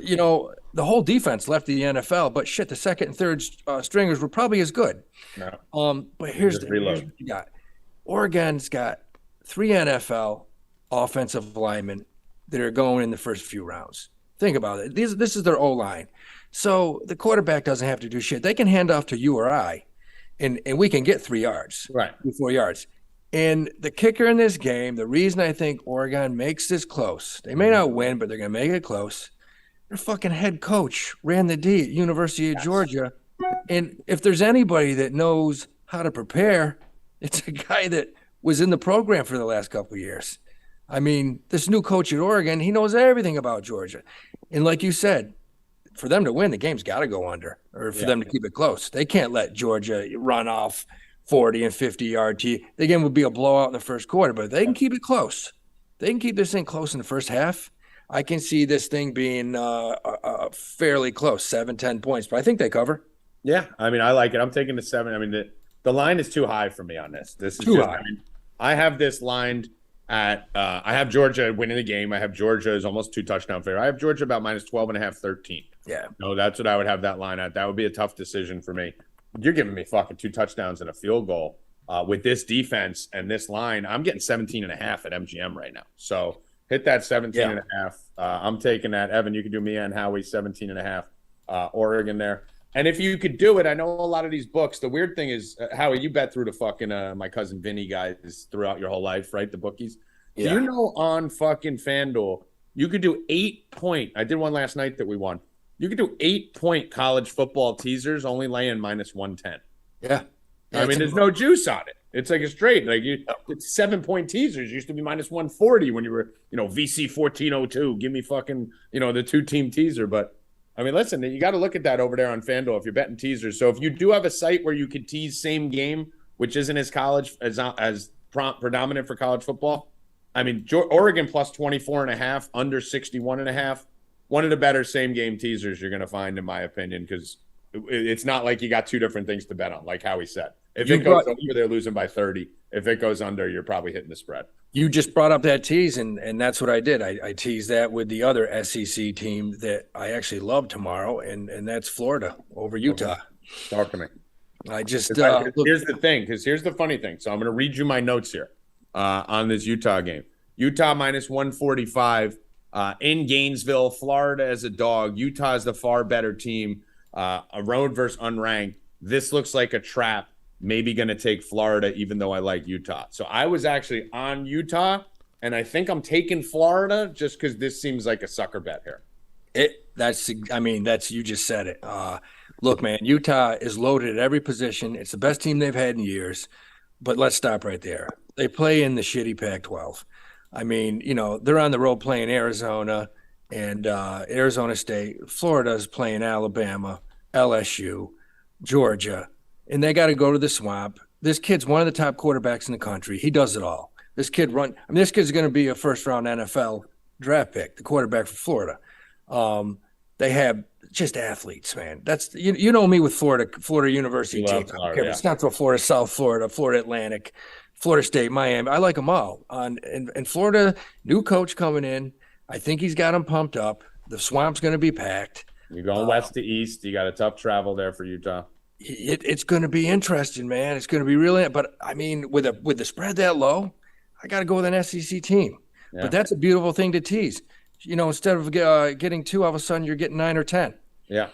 You know, the whole defense left the NFL, but shit, the second and third stringers were probably as good. No. But here's what you got. Oregon's got 3 NFL offensive linemen that are going in the first few rounds. Think about it. This is their O-line. So the quarterback doesn't have to do shit. They can hand off to you or I, and we can get 3 yards, right? 4 yards. And the kicker in this game, the reason I think Oregon makes this close, they may not win, but they're going to make it close. Their fucking head coach ran the D at University of Georgia. And if there's anybody that knows how to prepare, it's a guy that was in the program for the last couple of years. I mean, this new coach at Oregon, he knows everything about Georgia. And like you said, for them to win, the game's got to go under, or for them to keep it close. They can't let Georgia run off 40 and 50-yard tee. The game would be a blowout in the first quarter, but they can keep it close. They can keep this thing close in the first half. I can see this thing being fairly close, 7-10 points, but I think they cover. Yeah, I mean, I like it. I'm taking the 7. I mean, the line is too high for me on this. This is too just, high. I mean, I have this lined at I have Georgia winning the game. I have Georgia is almost 2 touchdown favorite. I have Georgia about minus 12.5, 13. Yeah. No, that's what I would have that line at. That would be a tough decision for me. You're giving me fucking 2 touchdowns and a field goal with this defense and this line. I'm getting 17.5 at MGM right now. So hit that 17.5. I'm taking that. Evan, you can do me and Howie 17.5 Oregon there. And if you could do it, I know a lot of these books. The weird thing is, Howie, you bet through the fucking my cousin Vinny guys throughout your whole life, right? The bookies. Yeah. Do you know on fucking FanDuel, you could do 8-point. I did one last night that we won. You could do 8-point college football teasers, only laying minus 110. Yeah. I mean, there's no juice on it. It's like a straight, it's 7-point teasers. Used to be minus 140 when you were, VC 1402. Give me fucking, the 2-team teaser. But I mean, listen, you got to look at that over there on FanDuel if you're betting teasers. So if you do have a site where you could tease same game, which isn't as predominant for college football, I mean, Oregon plus 24.5, under 61.5. One of the better same game teasers you're going to find, in my opinion, because it's not like you got 2 different things to bet on, like Howie said. If it goes over, they're losing by 30. If it goes under, you're probably hitting the spread. You just brought up that tease, and that's what I did. I teased that with the other SEC team that I actually love tomorrow, and that's Florida over Utah. Talk to me. I just here's the thing, because here's the funny thing. So I'm going to read you my notes here on this Utah game. Utah minus 145 in Gainesville, Florida as a dog. Utah is the far better team. A road versus unranked. This looks like a trap. Maybe going to take Florida, even though I like Utah. So I was actually on Utah, and I think I'm taking Florida just because this seems like a sucker bet here. You just said it. Look, man, Utah is loaded at every position. It's the best team they've had in years. But let's stop right there. They play in the shitty Pac-12. I mean, they're on the road playing Arizona and Arizona State. Florida's playing Alabama, LSU, Georgia. And they got to go to the swamp. This kid's one of the top quarterbacks in the country. He does it all. This kid's going to be a first-round NFL draft pick, the quarterback for Florida. They have just athletes, man. That's you know me with Florida University team. It's not Florida, South Florida, Florida Atlantic, Florida State, Miami. I like them all. And Florida, new coach coming in. I think he's got them pumped up. The swamp's going to be packed. You're going west to east. You got a tough travel there for Utah. it's going to be interesting, man. It's going to be really. But I mean, with the spread that low, I got to go with an SEC team. Yeah. But that's a beautiful thing to tease. Instead of getting 2, all of a sudden you're getting 9 or 10. Yeah.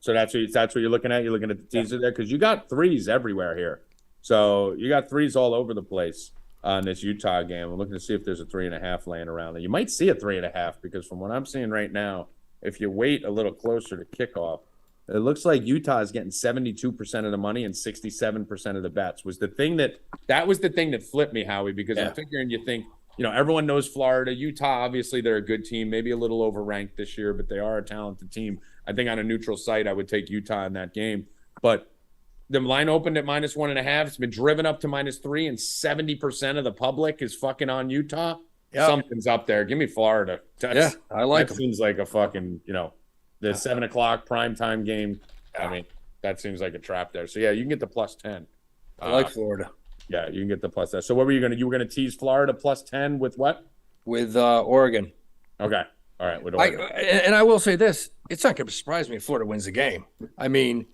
So that's what you're looking at. You're looking at the teaser there because you got 3s everywhere here. So you got 3s all over the place in this Utah game. I'm looking to see if there's a 3.5 laying around. And you might see a 3.5 because from what I'm seeing right now, if you wait a little closer to kickoff, it looks like Utah is getting 72% of the money and 67% of the bets. That was the thing that flipped me, Howie, because I'm figuring you think, everyone knows Florida. Utah, obviously, they're a good team, maybe a little overranked this year, but they are a talented team. I think on a neutral site, I would take Utah in that game. But the line opened at -1.5. It's been driven up to -3, and 70% of the public is fucking on Utah. Yep. Something's up there. Give me Florida. I like that. Seems like a fucking, the 7 o'clock primetime game. I mean, that seems like a trap there. So, yeah, you can get the +10. I like Florida. Yeah, you can get the +10. So, what were you going to – you were going to tease Florida +10 with what? With Oregon. Okay. All right. With Oregon. And I will say this. It's not going to surprise me if Florida wins the game. I mean,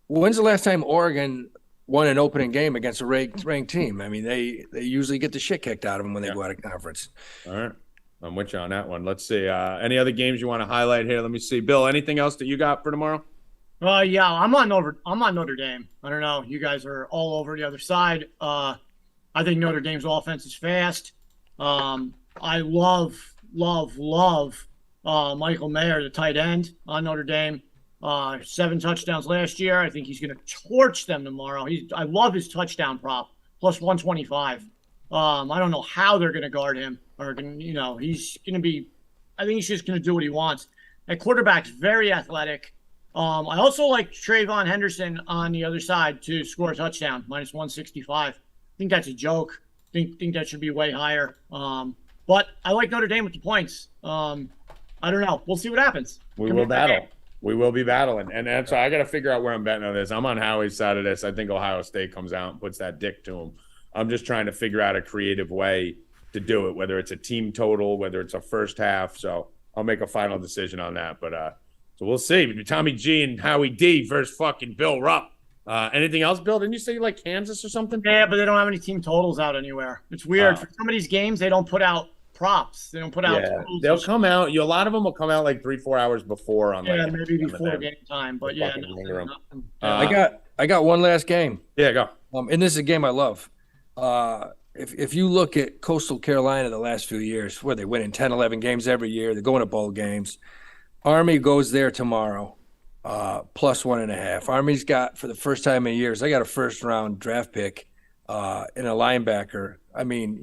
when's the last time Oregon won an opening game against a ranked team? I mean, they usually get the shit kicked out of them when they go out of conference. All right. I'm with you on that one. Let's see. Any other games you want to highlight here? Let me see. Bill, anything else that you got for tomorrow? Yeah, I'm on Notre Dame. I don't know. You guys are all over the other side. I think Notre Dame's offense is fast. I love Michael Mayer, the tight end on Notre Dame. 7 touchdowns last year. I think he's going to torch them tomorrow. I love his touchdown prop, +125. I don't know how they're going to guard him. He's going to be – I think he's just going to do what he wants. At quarterback's very athletic. I also like Trayvon Henderson on the other side to score a touchdown, -165. I think that's a joke. Think that should be way higher. But I like Notre Dame with the points. I don't know. We'll see what happens. We will battle. We will be battling. And so I got to figure out where I'm betting on this. I'm on Howie's side of this. I think Ohio State comes out and puts that dick to him. I'm just trying to figure out a creative way to do it, whether it's a team total, whether it's a first half. So I'll make a final decision on that. But so we'll see. Tommy G and Howie D versus fucking Bill Rupp. Anything else, Bill? Didn't you say you like Kansas or something? Yeah, but they don't have any team totals out anywhere. It's weird. For some of these games, they don't put out props. They don't put out totals. They'll come out. A lot of them will come out like 3-4 hours before on maybe before game time. But nothing. I got one last game. Yeah, go. And this is a game I love. If you look at Coastal Carolina the last few years, where they winning 10, 11 games every year, they're going to bowl games. Army goes there tomorrow, +1.5. Army's got, for the first time in years, I got a first-round draft pick and a linebacker. I mean,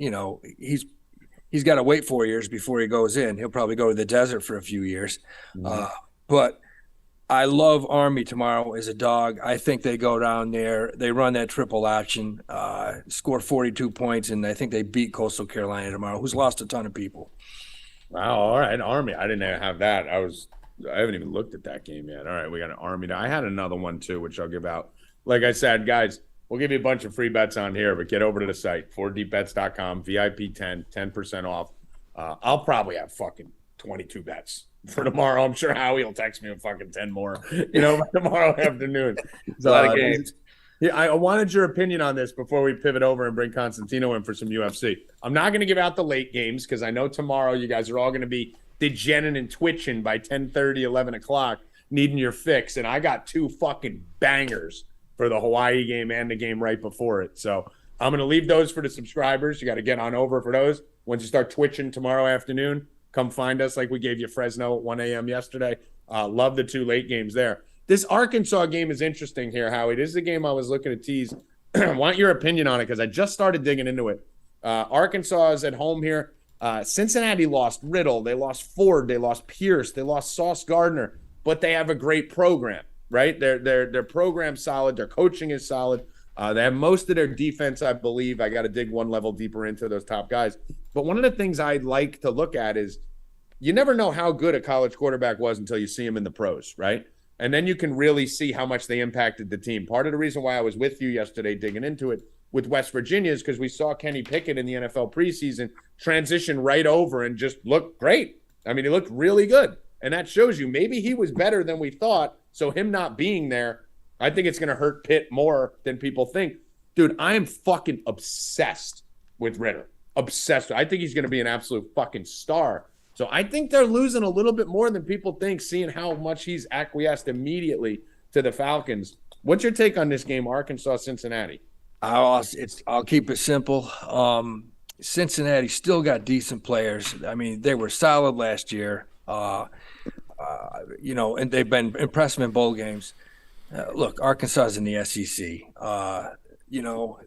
he's got to wait 4 years before he goes in. He'll probably go to the desert for a few years. But I love Army tomorrow as a dog. I think they go down there. They run that triple option, score 42 points, and I think they beat Coastal Carolina tomorrow, who's lost a ton of people. Wow. All right. Army. I didn't have that. I haven't even looked at that game yet. All right. We got an Army. I had another one too, which I'll give out. Like I said, guys, we'll give you a bunch of free bets on here, but get over to the site, 4deepbets.com, VIP 10% off. I'll probably have fucking 22 bets for tomorrow. I'm sure Howie will text me with fucking 10 more, tomorrow afternoon. It's a lot of games. Yeah, I wanted your opinion on this before we pivot over and bring Constantino in for some UFC. I'm not going to give out the late games because I know tomorrow you guys are all going to be degenerating and twitching by 10:30, 11 o'clock, needing your fix. And I got 2 fucking bangers for the Hawaii game and the game right before it. So I'm going to leave those for the subscribers. You got to get on over for those. Once you start twitching tomorrow afternoon, come find us like we gave you Fresno at 1 a.m. yesterday. Love the 2 late games there. This Arkansas game is interesting here, Howie. This is a game I was looking to tease. I want your opinion on it because I just started digging into it. Arkansas is at home here. Cincinnati lost Riddle. They lost Ford. They lost Pierce. They lost Sauce Gardner. But they have a great program, right? Their program's solid. Their coaching is solid. They have most of their defense, I believe. I got to dig one level deeper into those top guys. But one of the things I'd like to look at is you never know how good a college quarterback was until you see him in the pros, right? And then you can really see how much they impacted the team. Part of the reason why I was with you yesterday digging into it with West Virginia is because we saw Kenny Pickett in the NFL preseason transition right over and just look great. I mean, he looked really good. And that shows you maybe he was better than we thought. So him not being there I think it's going to hurt Pitt more than people think. Dude, I am fucking obsessed with Ritter. Obsessed. I think he's going to be an absolute fucking star. So I think they're losing a little bit more than people think, seeing how much he's acquiesced immediately to the Falcons. What's your take on this game, Arkansas-Cincinnati? I'll keep it simple. Cincinnati still got decent players. I mean, they were solid last year. And they've been impressive in bowl games. Look, Arkansas is in the SEC.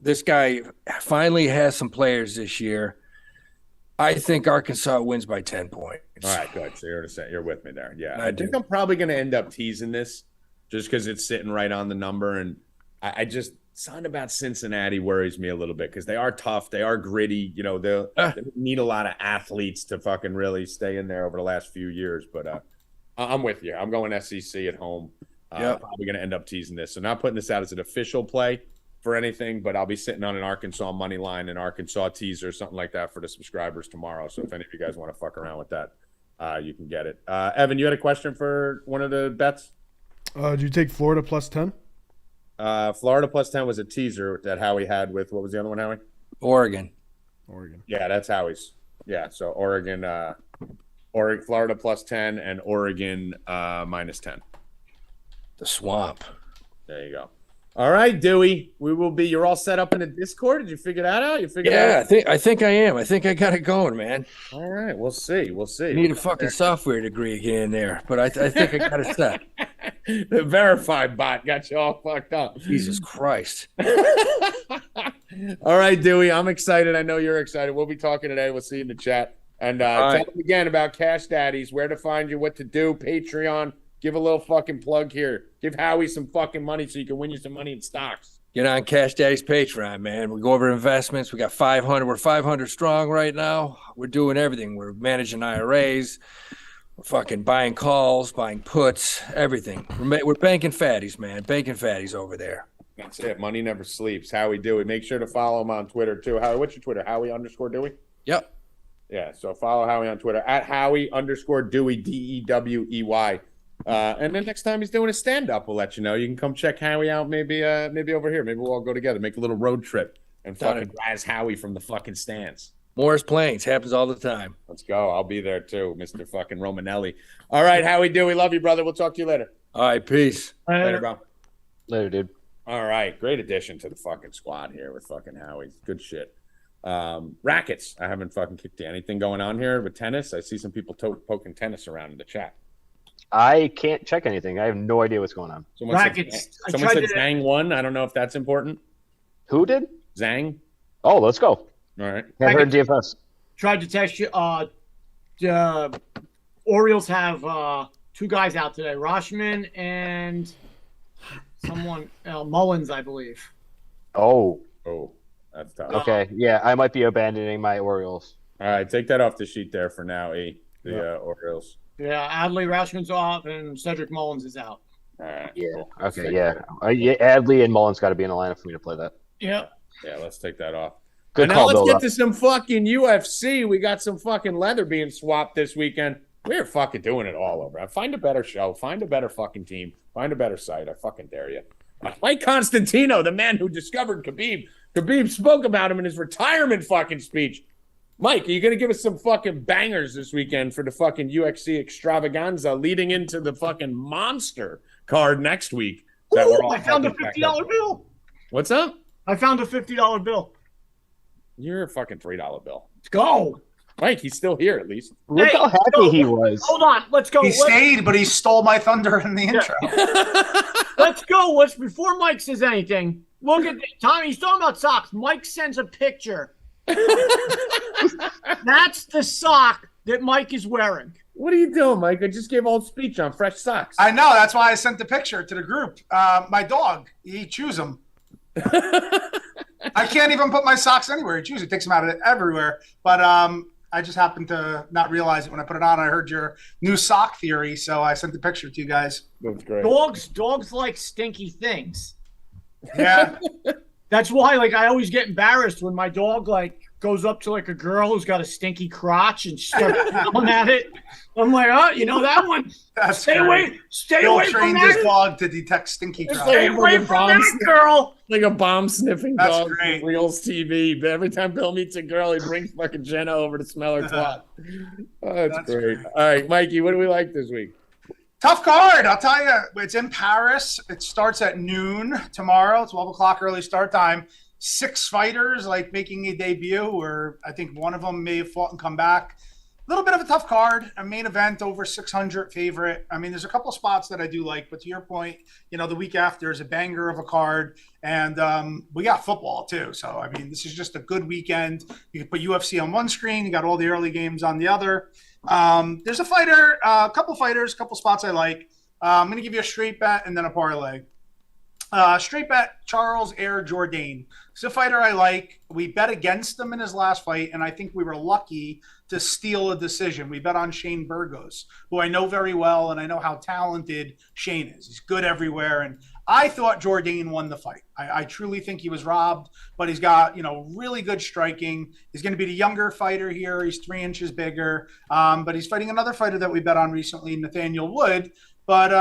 This guy finally has some players this year. I think Arkansas wins by 10 points. All right, good. So you're with me there. Yeah, I think I'm probably going to end up teasing this just because it's sitting right on the number. And I just something about Cincinnati worries me a little bit because they are tough. They are gritty. They need a lot of athletes to fucking really stay in there over the last few years. But I'm with you. I'm going SEC at home. Probably going to end up teasing this. So not putting this out as an official play for anything, but I'll be sitting on an Arkansas money line and Arkansas teaser, something like that for the subscribers tomorrow. So if any of you guys want to fuck around with that, you can get it. Evan, you had a question for one of the bets? Did you take Florida plus 10? Florida plus 10 was a teaser that Howie had with, what was the other one, Howie? Oregon. Yeah, that's Howie's. Yeah, so Oregon, Florida plus 10 and Oregon minus 10. The swamp. There you go. All right, Dewey. You're all set up in the Discord. Did you figure that out? I think I am. I think I got it going, man. All right, we'll see. I need a fucking software degree to get in there, but I think I got it set. The verified bot got you all fucked up. Jesus Christ. All right, Dewey. I'm excited. I know you're excited. We'll be talking today. We'll see you in the chat. And tell them again about Cash Daddies, where to find you, what to do, Patreon. Give a little fucking plug here. Give Howie some fucking money so you can win you some money in stocks. Get on Cash Daddy's Patreon, man. We go over investments. We got 500. We're 500 strong right now. We're doing everything. We're managing IRAs. We're fucking buying calls, buying puts, everything. We're banking fatties, man. Banking fatties over there. That's it. Money never sleeps. Howie Dewey. Make sure to follow him on Twitter, too. Howie, what's your Twitter? Howie_Dewey? Yep. Yeah, so follow Howie on Twitter. At Howie_Dewey, DEWEY. And then next time he's doing a stand-up, we'll let you know. You can come check Howie out maybe over here. Maybe we'll all go together, make a little road trip, and fucking razz Howie from the fucking stands. Morris Plains. Happens all the time. Let's go. I'll be there too, Mr. fucking Romanelli. All right, Howie Dewey. Love you, brother. We'll talk to you later. All right, peace. Later, bro. Later, dude. All right, great addition to the fucking squad here with fucking Howie. Good shit. Rackets. I haven't fucking kicked anything going on here with tennis. I see some people poking tennis around in the chat. I can't check anything. I have no idea what's going on. Someone said Zhang won. I don't know if that's important. Who did? Zhang. Oh, let's go. All right. I heard DFS. Tried to text you. The Orioles have two guys out today, Roshman and someone Mullins, I believe. Oh, that's tough. Okay, yeah, I might be abandoning my Orioles. All right, take that off the sheet there for now, the Orioles. Yeah, Adley Roshman's off and Cedric Mullins is out. All right. Yeah. Cool. Okay, yeah. Adley and Mullins got to be in the lineup for me to play that. Yeah. Yeah, let's take that off. Good and call, now let's Bill. get to some fucking UFC. We got some fucking leather being swapped this weekend. We're fucking doing it all over. Find a better show. Find a better fucking team. Find a better site. I fucking dare you. Mike Constantino, the man who discovered Khabib. Khabib spoke about him in his retirement fucking speech. Mike, are you going to give us some fucking bangers this weekend for the fucking UFC extravaganza leading into the fucking monster card next week? I found a $50 bill. What's up? I found a $50 bill. You're a fucking $3 bill. Let's go. Mike, he's still here at least. Look how happy he was. Hold on. Let's go. He stayed, but he stole my thunder in the intro. Let's go. Before Mike says anything, look at Tommy. He's talking about socks. Mike sends a picture. That's the sock that Mike is wearing. What are you doing, Mike? I just gave a whole speech on fresh socks. I know. That's why I sent the picture to the group. My dog, he chews them. I can't even put my socks anywhere. He chews it, takes them out of everywhere. But I just happened to not realize it when I put it on. I heard your new sock theory, so I sent the picture to you guys. That's great. Dogs like stinky things. Yeah. That's why, I always get embarrassed when my dog, goes up to like a girl who's got a stinky crotch and starts yelling at it. I'm like, oh, you know that one. Stay away Bill from trained that. his dog to detect stinky crotch. Stay away from that girl. Like a bomb sniffing That's dog great. from Reels TV. But every time Bill meets a girl, he brings fucking Jenna over to smell her twat. Oh, that's great. All right, Mikey, what do we like this week? Tough card. I'll tell you. It's in Paris. It starts at noon tomorrow, 12 o'clock early start time. 6 fighters like making a debut, or I think one of them may have fought and come back. A little bit of a tough card, a main event over 600 favorite. I mean, there's a couple of spots that I do like, but to your point, you know, the week after is a banger of a card, and we got football too. So, I mean, this is just a good weekend. You can put UFC on one screen, you got all the early games on the other. There's a fighter, a couple fighters, a couple spots I like. I'm going to give you a straight bet and then a parlay. Straight bet, Charles Air Jourdain. He's a fighter I like. We bet against him in his last fight, and I think we were lucky to steal a decision. We bet on Shane Burgos, who I know very well, and I know how talented Shane is. He's good everywhere, and I thought Jourdain won the fight. I truly think he was robbed, but he's got, you know, really good striking. He's going to be the younger fighter here. He's 3 inches bigger, but he's fighting another fighter that we bet on recently, Nathaniel Wood, but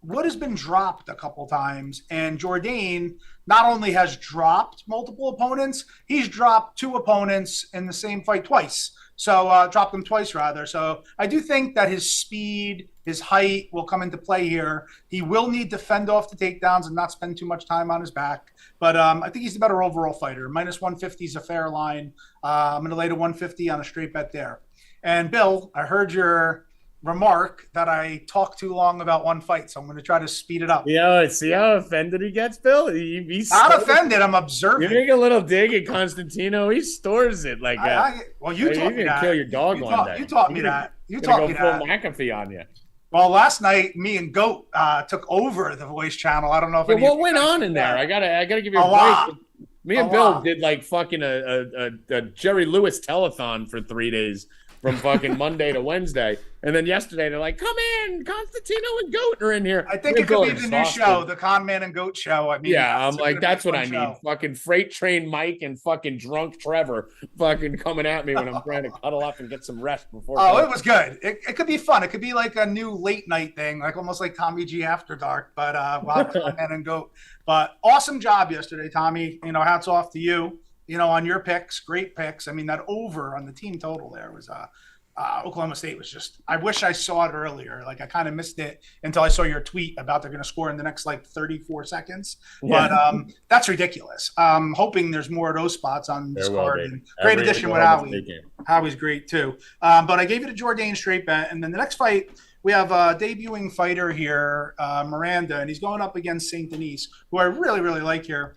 Wood has been dropped a couple times, and Jourdain not only has dropped multiple opponents, he's dropped 2 opponents in the same fight twice. So dropped them twice, rather. So I do think that his speed, his height will come into play here. He will need to fend off the takedowns and not spend too much time on his back. But I think he's the better overall fighter. Minus 150 is a fair line. I'm going to lay to 150 on a straight bet there. And Bill, I heard your remark that I talked too long about one fight, so I'm going to try to speed it up. Yeah, see how offended he gets, Bill? He's not offended. I'm observing. You make a little dig at Constantino. He stores it like well, you taught me that. Kill your dog one day. You taught me that. You taught me that. Full McAfee on you. Well, last night, me and Goat took over the Voice channel. I don't know if what went on in there? I gotta give you a break. Me and Bill did like fucking a Jerry Lewis telethon for 3 days. From fucking Monday to Wednesday. And then yesterday, they're like, come in, Constantino and Goat are in here. I think it could be the new show, the Con Man and Goat show. I mean, yeah, I'm like, that's what I need. Fucking Freight Train Mike and fucking Drunk Trevor fucking coming at me when I'm trying to cuddle up and get some rest before. Oh, it was good. It could be fun. It could be like a new late night thing, like almost like Tommy G After Dark, but Con Man and Goat. But awesome job yesterday, Tommy. You know, hats off to you. You know, on your picks, great picks. I mean, that over on the team total there was Oklahoma State was just, I wish I saw it earlier. Like, I kind of missed it until I saw your tweet about they're going to score in the next, like, 34 seconds. Yeah. But that's ridiculous. Hoping there's more of those spots on this card. And great addition with Howie. Howie's great, too. But I gave it a Jourdain straight bet. And then the next fight, we have a debuting fighter here, Miranda, and he's going up against St. Denis, who I really, really like here.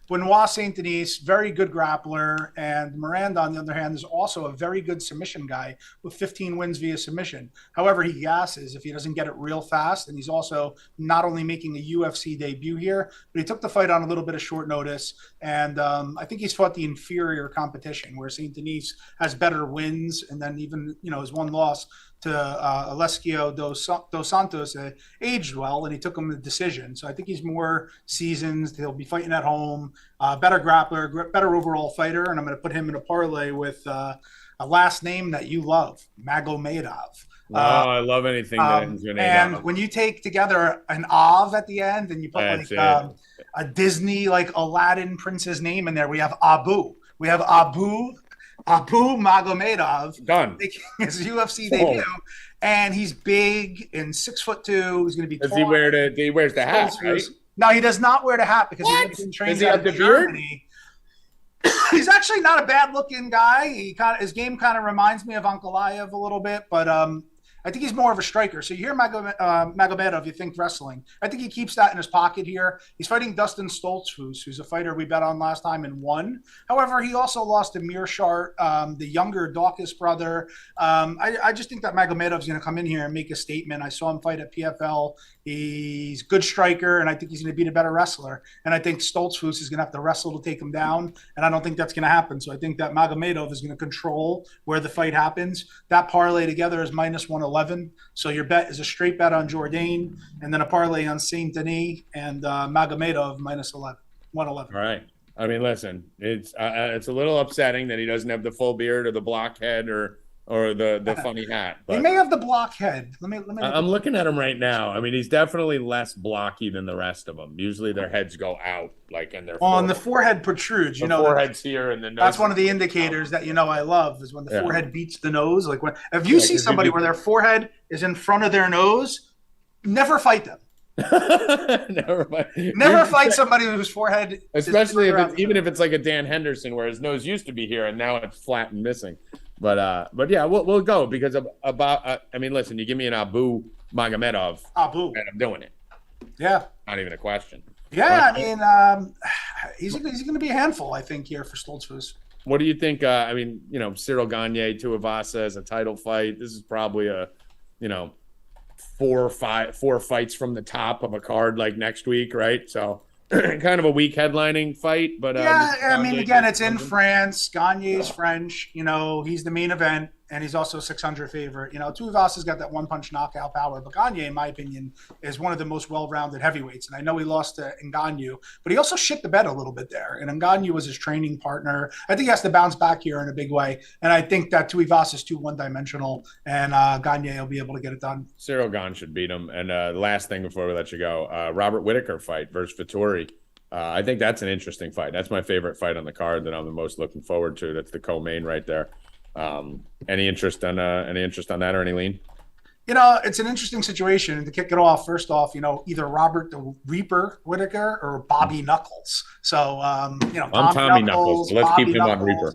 Benoit St. Denis, very good grappler, and Miranda, on the other hand, is also a very good submission guy with 15 wins via submission. However, he gasses if he doesn't get it real fast, and he's also not only making a UFC debut here, but he took the fight on a little bit of short notice, and I think he's fought the inferior competition, where St. Denis has better wins, and then even, you know, his one loss to Alessio dos Santos aged well, and he took him the decision. So I think he's more seasoned. He'll be fighting at home, better grappler, better overall fighter, and I'm going to put him in a parlay with a last name that you love, Magomedov. I love anything that ends with and Av. when you take together an Av at the end and you put a Disney, like Aladdin prince's name in there, we have Abu. We have Abu Magomedov done making his UFC debut, and he's big and 6'2". He's going to be. Does he wears the hat? Right? No, he does not wear the hat because he's been trained out of Germany. He's actually not a bad looking guy. His game kind of reminds me of Ankalaev a little bit, but I think he's more of a striker. So you hear Magomedov, you think wrestling. I think he keeps that in his pocket here. He's fighting Dustin Stoltzfus, who's a fighter we bet on last time and won. However, he also lost to Mearshart, the younger Dawkins brother. I just think that Magomedov's going to come in here and make a statement. I saw him fight at PFL. He's a good striker, and I think he's going to be a better wrestler. And I think Stoltzfus is going to have to wrestle to take him down, and I don't think that's going to happen. So I think that Magomedov is going to control where the fight happens. That parlay together is minus 111. So your bet is a straight bet on Jourdain, and then a parlay on Saint Denis and Magomedov minus 111. All right. I mean, listen, it's a little upsetting that he doesn't have the full beard or the blockhead or the funny hat. He But may have the blockhead. Let me. I'm looking at him right now. I mean, he's definitely less blocky than the rest of them. Usually their heads go out, like in their On the forehead protrudes. the forehead's here, and the nose. That's one of the indicators that I love is when the forehead beats the nose. Like if you see somebody where their forehead is in front of their nose, never fight them. Never fight somebody whose forehead, especially even if it's like a Dan Henderson where his nose used to be here and now it's flat and missing. But yeah, we'll go because I mean, listen, you give me an Abu Magomedov, and I'm doing it. Yeah, not even a question. Yeah, I mean, he's going to be a handful, I think, here for Stoltzfus. What do you think? I mean, Cyril Gane, Tuivasa as a title fight. This is probably a, 4 fights from the top of a card like next week, right? So kind of a weak headlining fight, but yeah, I mean, again, it's in France. Gagne's French. He's the main event, and he's also 600 favorite. Tuivasa's got that one-punch knockout power, but Gane, in my opinion, is one of the most well-rounded heavyweights. And I know he lost to Ngannou, but he also shit the bed a little bit there. And Ngannou was his training partner. I think he has to bounce back here in a big way. And I think that Tuivasa's too one-dimensional, and Gane will be able to get it done. Cyril Gane should beat him. And last thing before we let you go, Robert Whittaker fight versus Vettori. I think that's an interesting fight. That's my favorite fight on the card that I'm the most looking forward to. That's the co-main right there. Any interest on that or any lean? It's an interesting situation. And to kick it off, first off, either Robert the Reaper Whittaker or Bobby Knuckles. So, I'm Tommy Knuckles. Let's keep him on Reaper.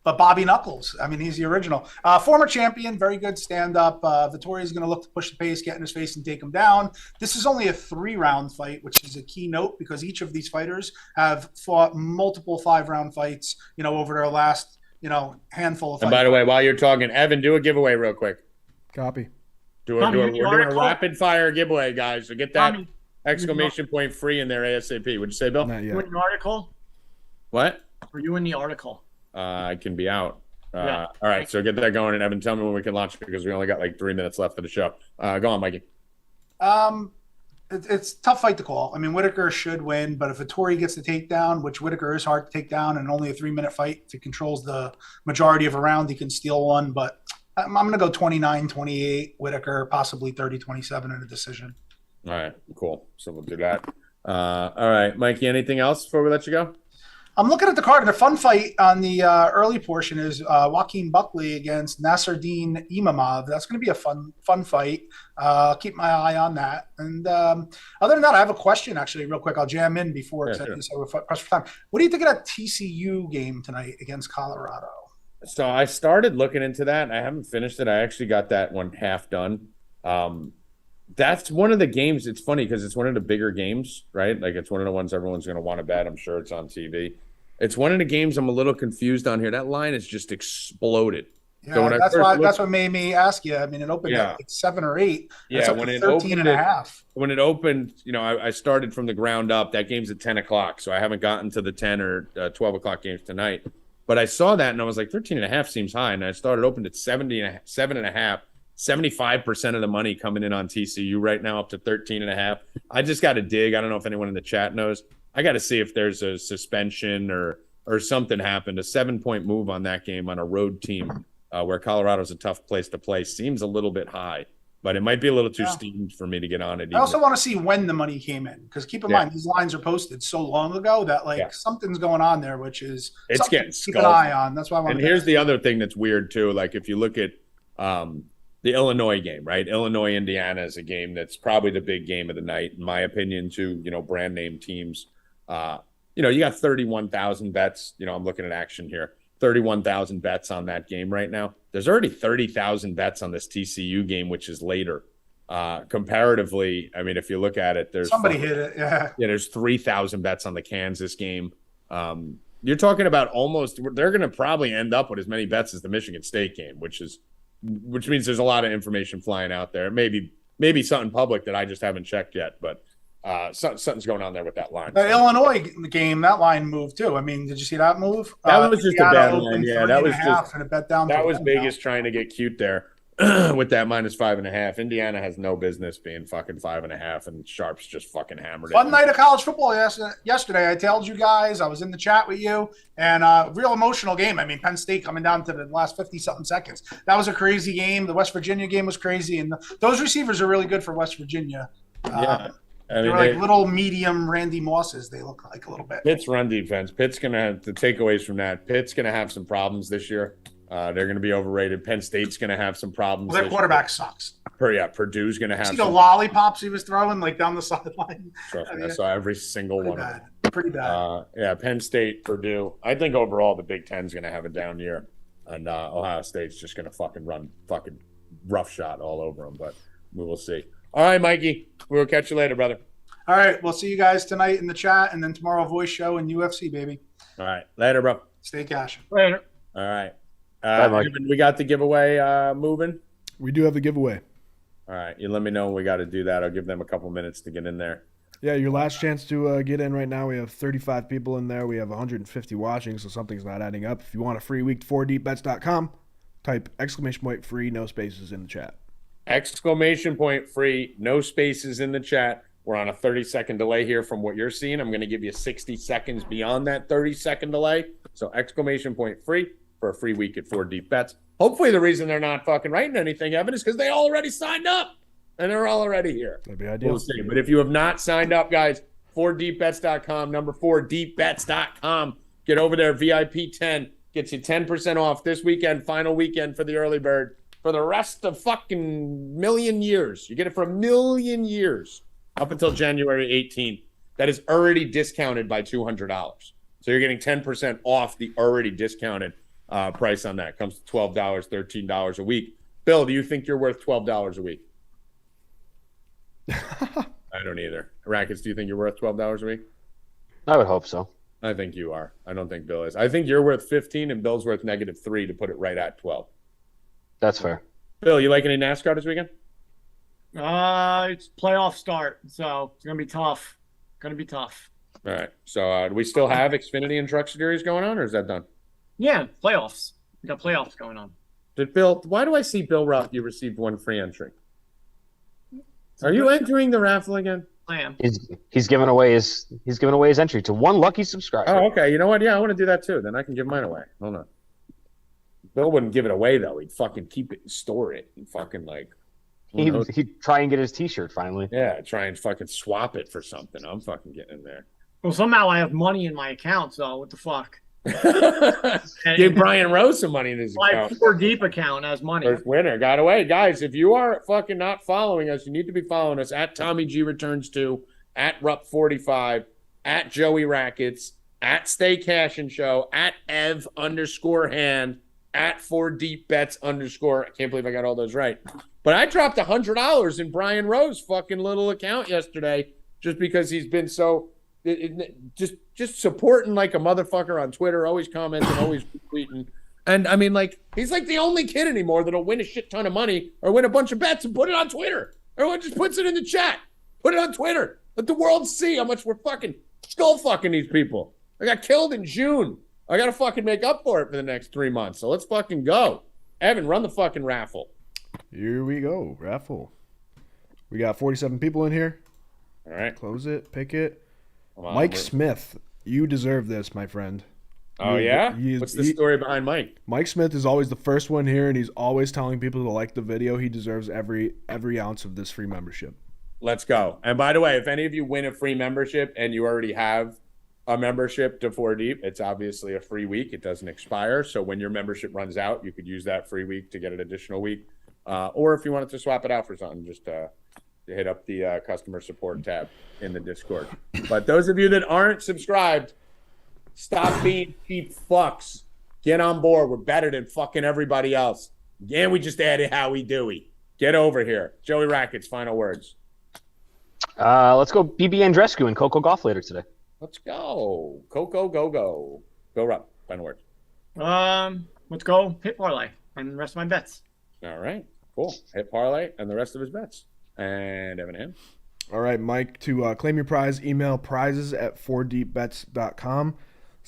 But Bobby Knuckles, I mean, he's the original. Former champion, very good stand-up. Vettori is going to look to push the pace, get in his face, and take him down. This is only a 3-round fight, which is a key note because each of these fighters have fought multiple 5-round fights, over their last, handful of fights. And by the way, while you're talking, Evan, do a giveaway real quick. Copy. We're doing a rapid-fire giveaway, guys. So get that exclamation point free in there ASAP. What'd you say, Bill? Not yet. You in the article? What? Were you in the article? I can be out. Yeah. All right, so get that going, and Evan, tell me when we can launch because we only got like 3 minutes left of the show. Go on, Mikey. It's a tough fight to call. I mean, Whittaker should win, but if Vettori gets the takedown, which Whittaker is hard to take down, and only a 3-minute fight, if he controls the majority of a round, he can steal one. But I'm going to go 29-28 Whittaker, possibly 30-27 in a decision. All right, cool. So we'll do that. All right, Mikey, anything else before we let you go? I'm looking at the card, and a fun fight on the early portion is Joaquin Buckley against Nasruddin Imamov. That's going to be a fun fight. I'll keep my eye on that. And other than that, I have a question, actually, real quick. I'll jam in before sure. we're pressed for time. What do you think of that TCU game tonight against Colorado? So I started looking into that. I haven't finished it. I actually got that one half done. That's one of the games. It's funny because it's one of the bigger games, right? Like it's one of the ones everyone's going to want to bet. I'm sure it's on TV. It's one of the games I'm a little confused on here. That line has just exploded. Yeah, so that's what made me ask you. I mean, it opened at like 7 or 8. Yeah, when it 13 and a half. When it opened, I started from the ground up. That game's at 10 o'clock, so I haven't gotten to the 10 or 12 o'clock games tonight. But I saw that and I was like, 13 and a half seems high. And I started opened at 7 and a half. 75% of the money coming in on TCU right now, up to 13 and a half. I just got to dig. I don't know if anyone in the chat knows. I got to see if there's a suspension or something happened. A 7-point move on that game on a road team where Colorado's a tough place to play seems a little bit high, but it might be a little too steamed for me to get on it. I also want to see when the money came in because keep in mind these lines are posted so long ago that something's going on there, which is it's getting to keep an eye on. That's why I want. And here's the other thing that's weird too. Like if you look at the Illinois game, right? Illinois, Indiana is a game that's probably the big game of the night, in my opinion, too, brand name teams. You got 31,000 bets. I'm looking at action here. 31,000 bets on that game right now. There's already 30,000 bets on this TCU game, which is later. Comparatively, I mean, if you look at it, there's somebody hit it. Yeah, there's 3,000 bets on the Kansas game. You're talking about they're going to probably end up with as many bets as the Michigan State game, which means there's a lot of information flying out there. Maybe something public that I just haven't checked yet, but something's going on there with that line. The Illinois game, that line moved too. I mean, did you see that move? That was just a bad line. Yeah, that was and a bet down. That was Vegas trying to get cute there. with that -5.5. Indiana has no business being fucking 5.5, and Sharps just fucking hammered it. Fun night of college football yesterday. I told you guys, I was in the chat with you, and real emotional game. I mean, Penn State coming down to the last 50-something seconds. That was a crazy game. The West Virginia game was crazy, and those receivers are really good for West Virginia. Yeah. I mean, they're like little medium Randy Mosses, they look like a little bit. Pitt's run defense. Pitt's going to have the takeaways from that. Pitt's going to have some problems this year. They're going to be overrated. Penn State's going to have some problems. Well, their quarterback sucks. Purdue's going to have see the lollipops he was throwing like down the sideline. I saw every single one of them. Pretty bad. Yeah, Penn State, Purdue. I think overall the Big Ten's going to have a down year, and Ohio State's just going to fucking run fucking roughshod all over them. But we will see. All right, Mikey. We'll catch you later, brother. All right, we'll see you guys tonight in the chat, and then tomorrow voice show and UFC, baby. All right, later, bro. Stay cashing. Later. All right. Bye, we got the giveaway moving. We do have the giveaway. All right, you let me know when we got to do that. I'll give them a couple minutes to get in there. Yeah, your last chance to get in right now. We have 35 people in there. We have 150 watching, so something's not adding up. If you want a free week, 4deepbets.com. Type !free, no spaces in the chat. !free, no spaces in the chat. We're on a 30-second delay here from what you're seeing. I'm going to give you 60 seconds beyond that 30-second delay. So !free for a free week at 4deepbets. Hopefully the reason they're not fucking writing anything, Evan, is because they already signed up. And they're all already here. That'd be ideal. We'll see. But if you have not signed up, guys, 4deepbets.com, number 4deepbets.com. Get over there, VIP 10. Gets you 10% off this weekend, final weekend for the early bird. For the rest of fucking million years. You get it for 1 million years up until January 18th. That is already discounted by $200. So you're getting 10% off the already discounted price on that. Comes to $12, $13 a week. Bill, do you think you're worth $12 a week? I don't either. Rackets, do you think you're worth $12 a week? I would hope so. I think you are. I don't think Bill is. I think you're worth 15 and Bill's worth -3 to put it right at 12. That's fair. Bill, you like any NASCAR this weekend? It's playoff start, so it's gonna be tough. All right. So do we still have Xfinity and Truck Series going on, or is that done? Yeah, playoffs. We got playoffs going on. Why do I see Bill Rupp? You received one free entry. Are you entering the raffle again? I am. He's giving away his entry to one lucky subscriber. Oh, okay. You know what? Yeah, I want to do that too. Then I can give mine away. Hold on. Bill wouldn't give it away though. He'd fucking keep it and store it and fucking like. He'd try and get his T-shirt finally. Yeah, try and fucking swap it for something. I'm fucking getting in there. Well, somehow I have money in my account, so what the fuck? Give Brian Rose some money in his account. My 4Deep account has money. First winner got away. Guys, if you are fucking not following us, you need to be following us at Tommy G Returns 2, at Rupp45, at Joey Rackets, at Stay Cashin Show, at Ev_hand, at 4deepbets_. I can't believe I got all those right. But I dropped $100 in Brian Rowe's fucking little account yesterday just because he's been so just supporting like a motherfucker on Twitter, always commenting, always tweeting. And I mean, like, he's like the only kid anymore that'll win a shit ton of money or win a bunch of bets and put it on Twitter. Everyone just puts it in the chat. Put it on Twitter. Let the world see how much we're fucking skull fucking these people. I got killed in June. I got to fucking make up for it for the next 3 months. So let's fucking go. Evan, run the fucking raffle. Here we go. Raffle. We got 47 people in here. All right. Close it. Pick it. Mike Smith. You deserve this, my friend. Oh, yeah? What's the story behind Mike? Mike Smith is always the first one here, and he's always telling people to like the video. He deserves every ounce of this free membership. Let's go. And by the way, if any of you win a free membership and you already have a membership to 4Deep, it's obviously a free week. It doesn't expire. So when your membership runs out, you could use that free week to get an additional week. Or if you wanted to swap it out for something, just hit up the customer support tab in the Discord. But those of you that aren't subscribed, stop being cheap fucks. Get on board. We're better than fucking everybody else. And we just added Howie Dewey. Get over here. Joey Rackets, final words. Let's go BB Andrescu and Coco Golf later today. Let's go. Coco, go. Go Rupp. Final words. Let's go hit parlay and the rest of my bets. All right. Cool. Hit parlay and the rest of his bets. And Evan Ham. All right, Mike, to claim your prize, email prizes@4deepbets.com.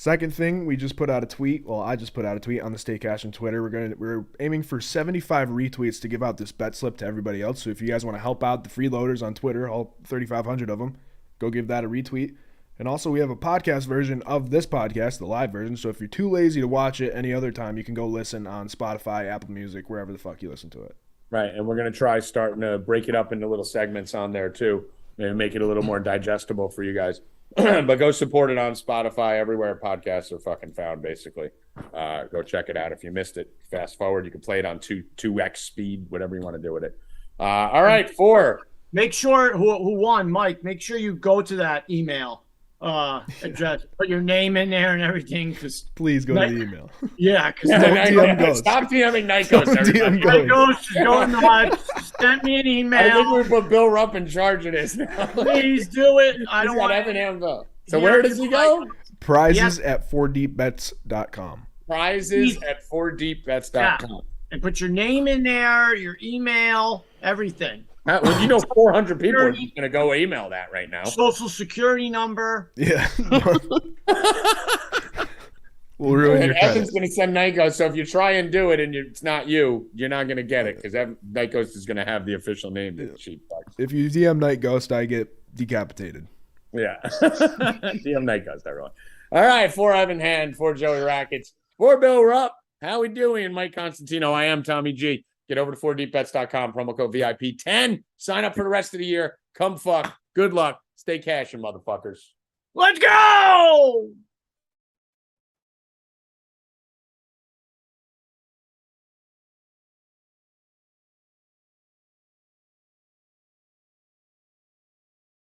Second thing, we just put out a tweet. Well, I just put out a tweet on the Stay Cashin Twitter. We're aiming for 75 retweets to give out this bet slip to everybody else. So if you guys want to help out the freeloaders on Twitter, all 3,500 of them, go give that a retweet. And also, we have a podcast version of this podcast, the live version. So if you're too lazy to watch it any other time, you can go listen on Spotify, Apple Music, wherever the fuck you listen to it. Right, and we're going to try starting to break it up into little segments on there, too. Maybe make it a little more digestible for you guys. But go support it on Spotify, everywhere podcasts are fucking found, basically. Go check it out. If you missed it, fast forward. You can play it on 2x speed, whatever you want to do with it. All right, 4. Make sure who won, Mike. Make sure you go to that email address, put your name in there and everything. Please go to the email. Yeah, because stop DMing Night Ghost. Night Ghost is going nuts. Send me an email. I think we put Bill Rupp in charge of this now. Please do it. I don't want Evan Hamville. So where does he go? Prizes at 4deepbets.com. Prizes at 4deepbets.com. Yeah. And put your name in there, your email, everything. Well, 400 people are just going to go email that right now. Social security number. Yeah. We'll ruin your Evan's going to send Night Ghost, so if you try and do it and it's not you, you're not going to get it because Night Ghost is going to have the official name. If you DM Night Ghost, I get decapitated. Yeah. DM Night Ghost, everyone. All right, for Evan Hand, for Joey Rackets, for Bill Rupp. How we doing, Mike Constantino? I am Tommy G. Get over to 4deepbets.com, promo code VIP10. Sign up for the rest of the year. Come fuck. Good luck. Stay cashing, motherfuckers. Let's go!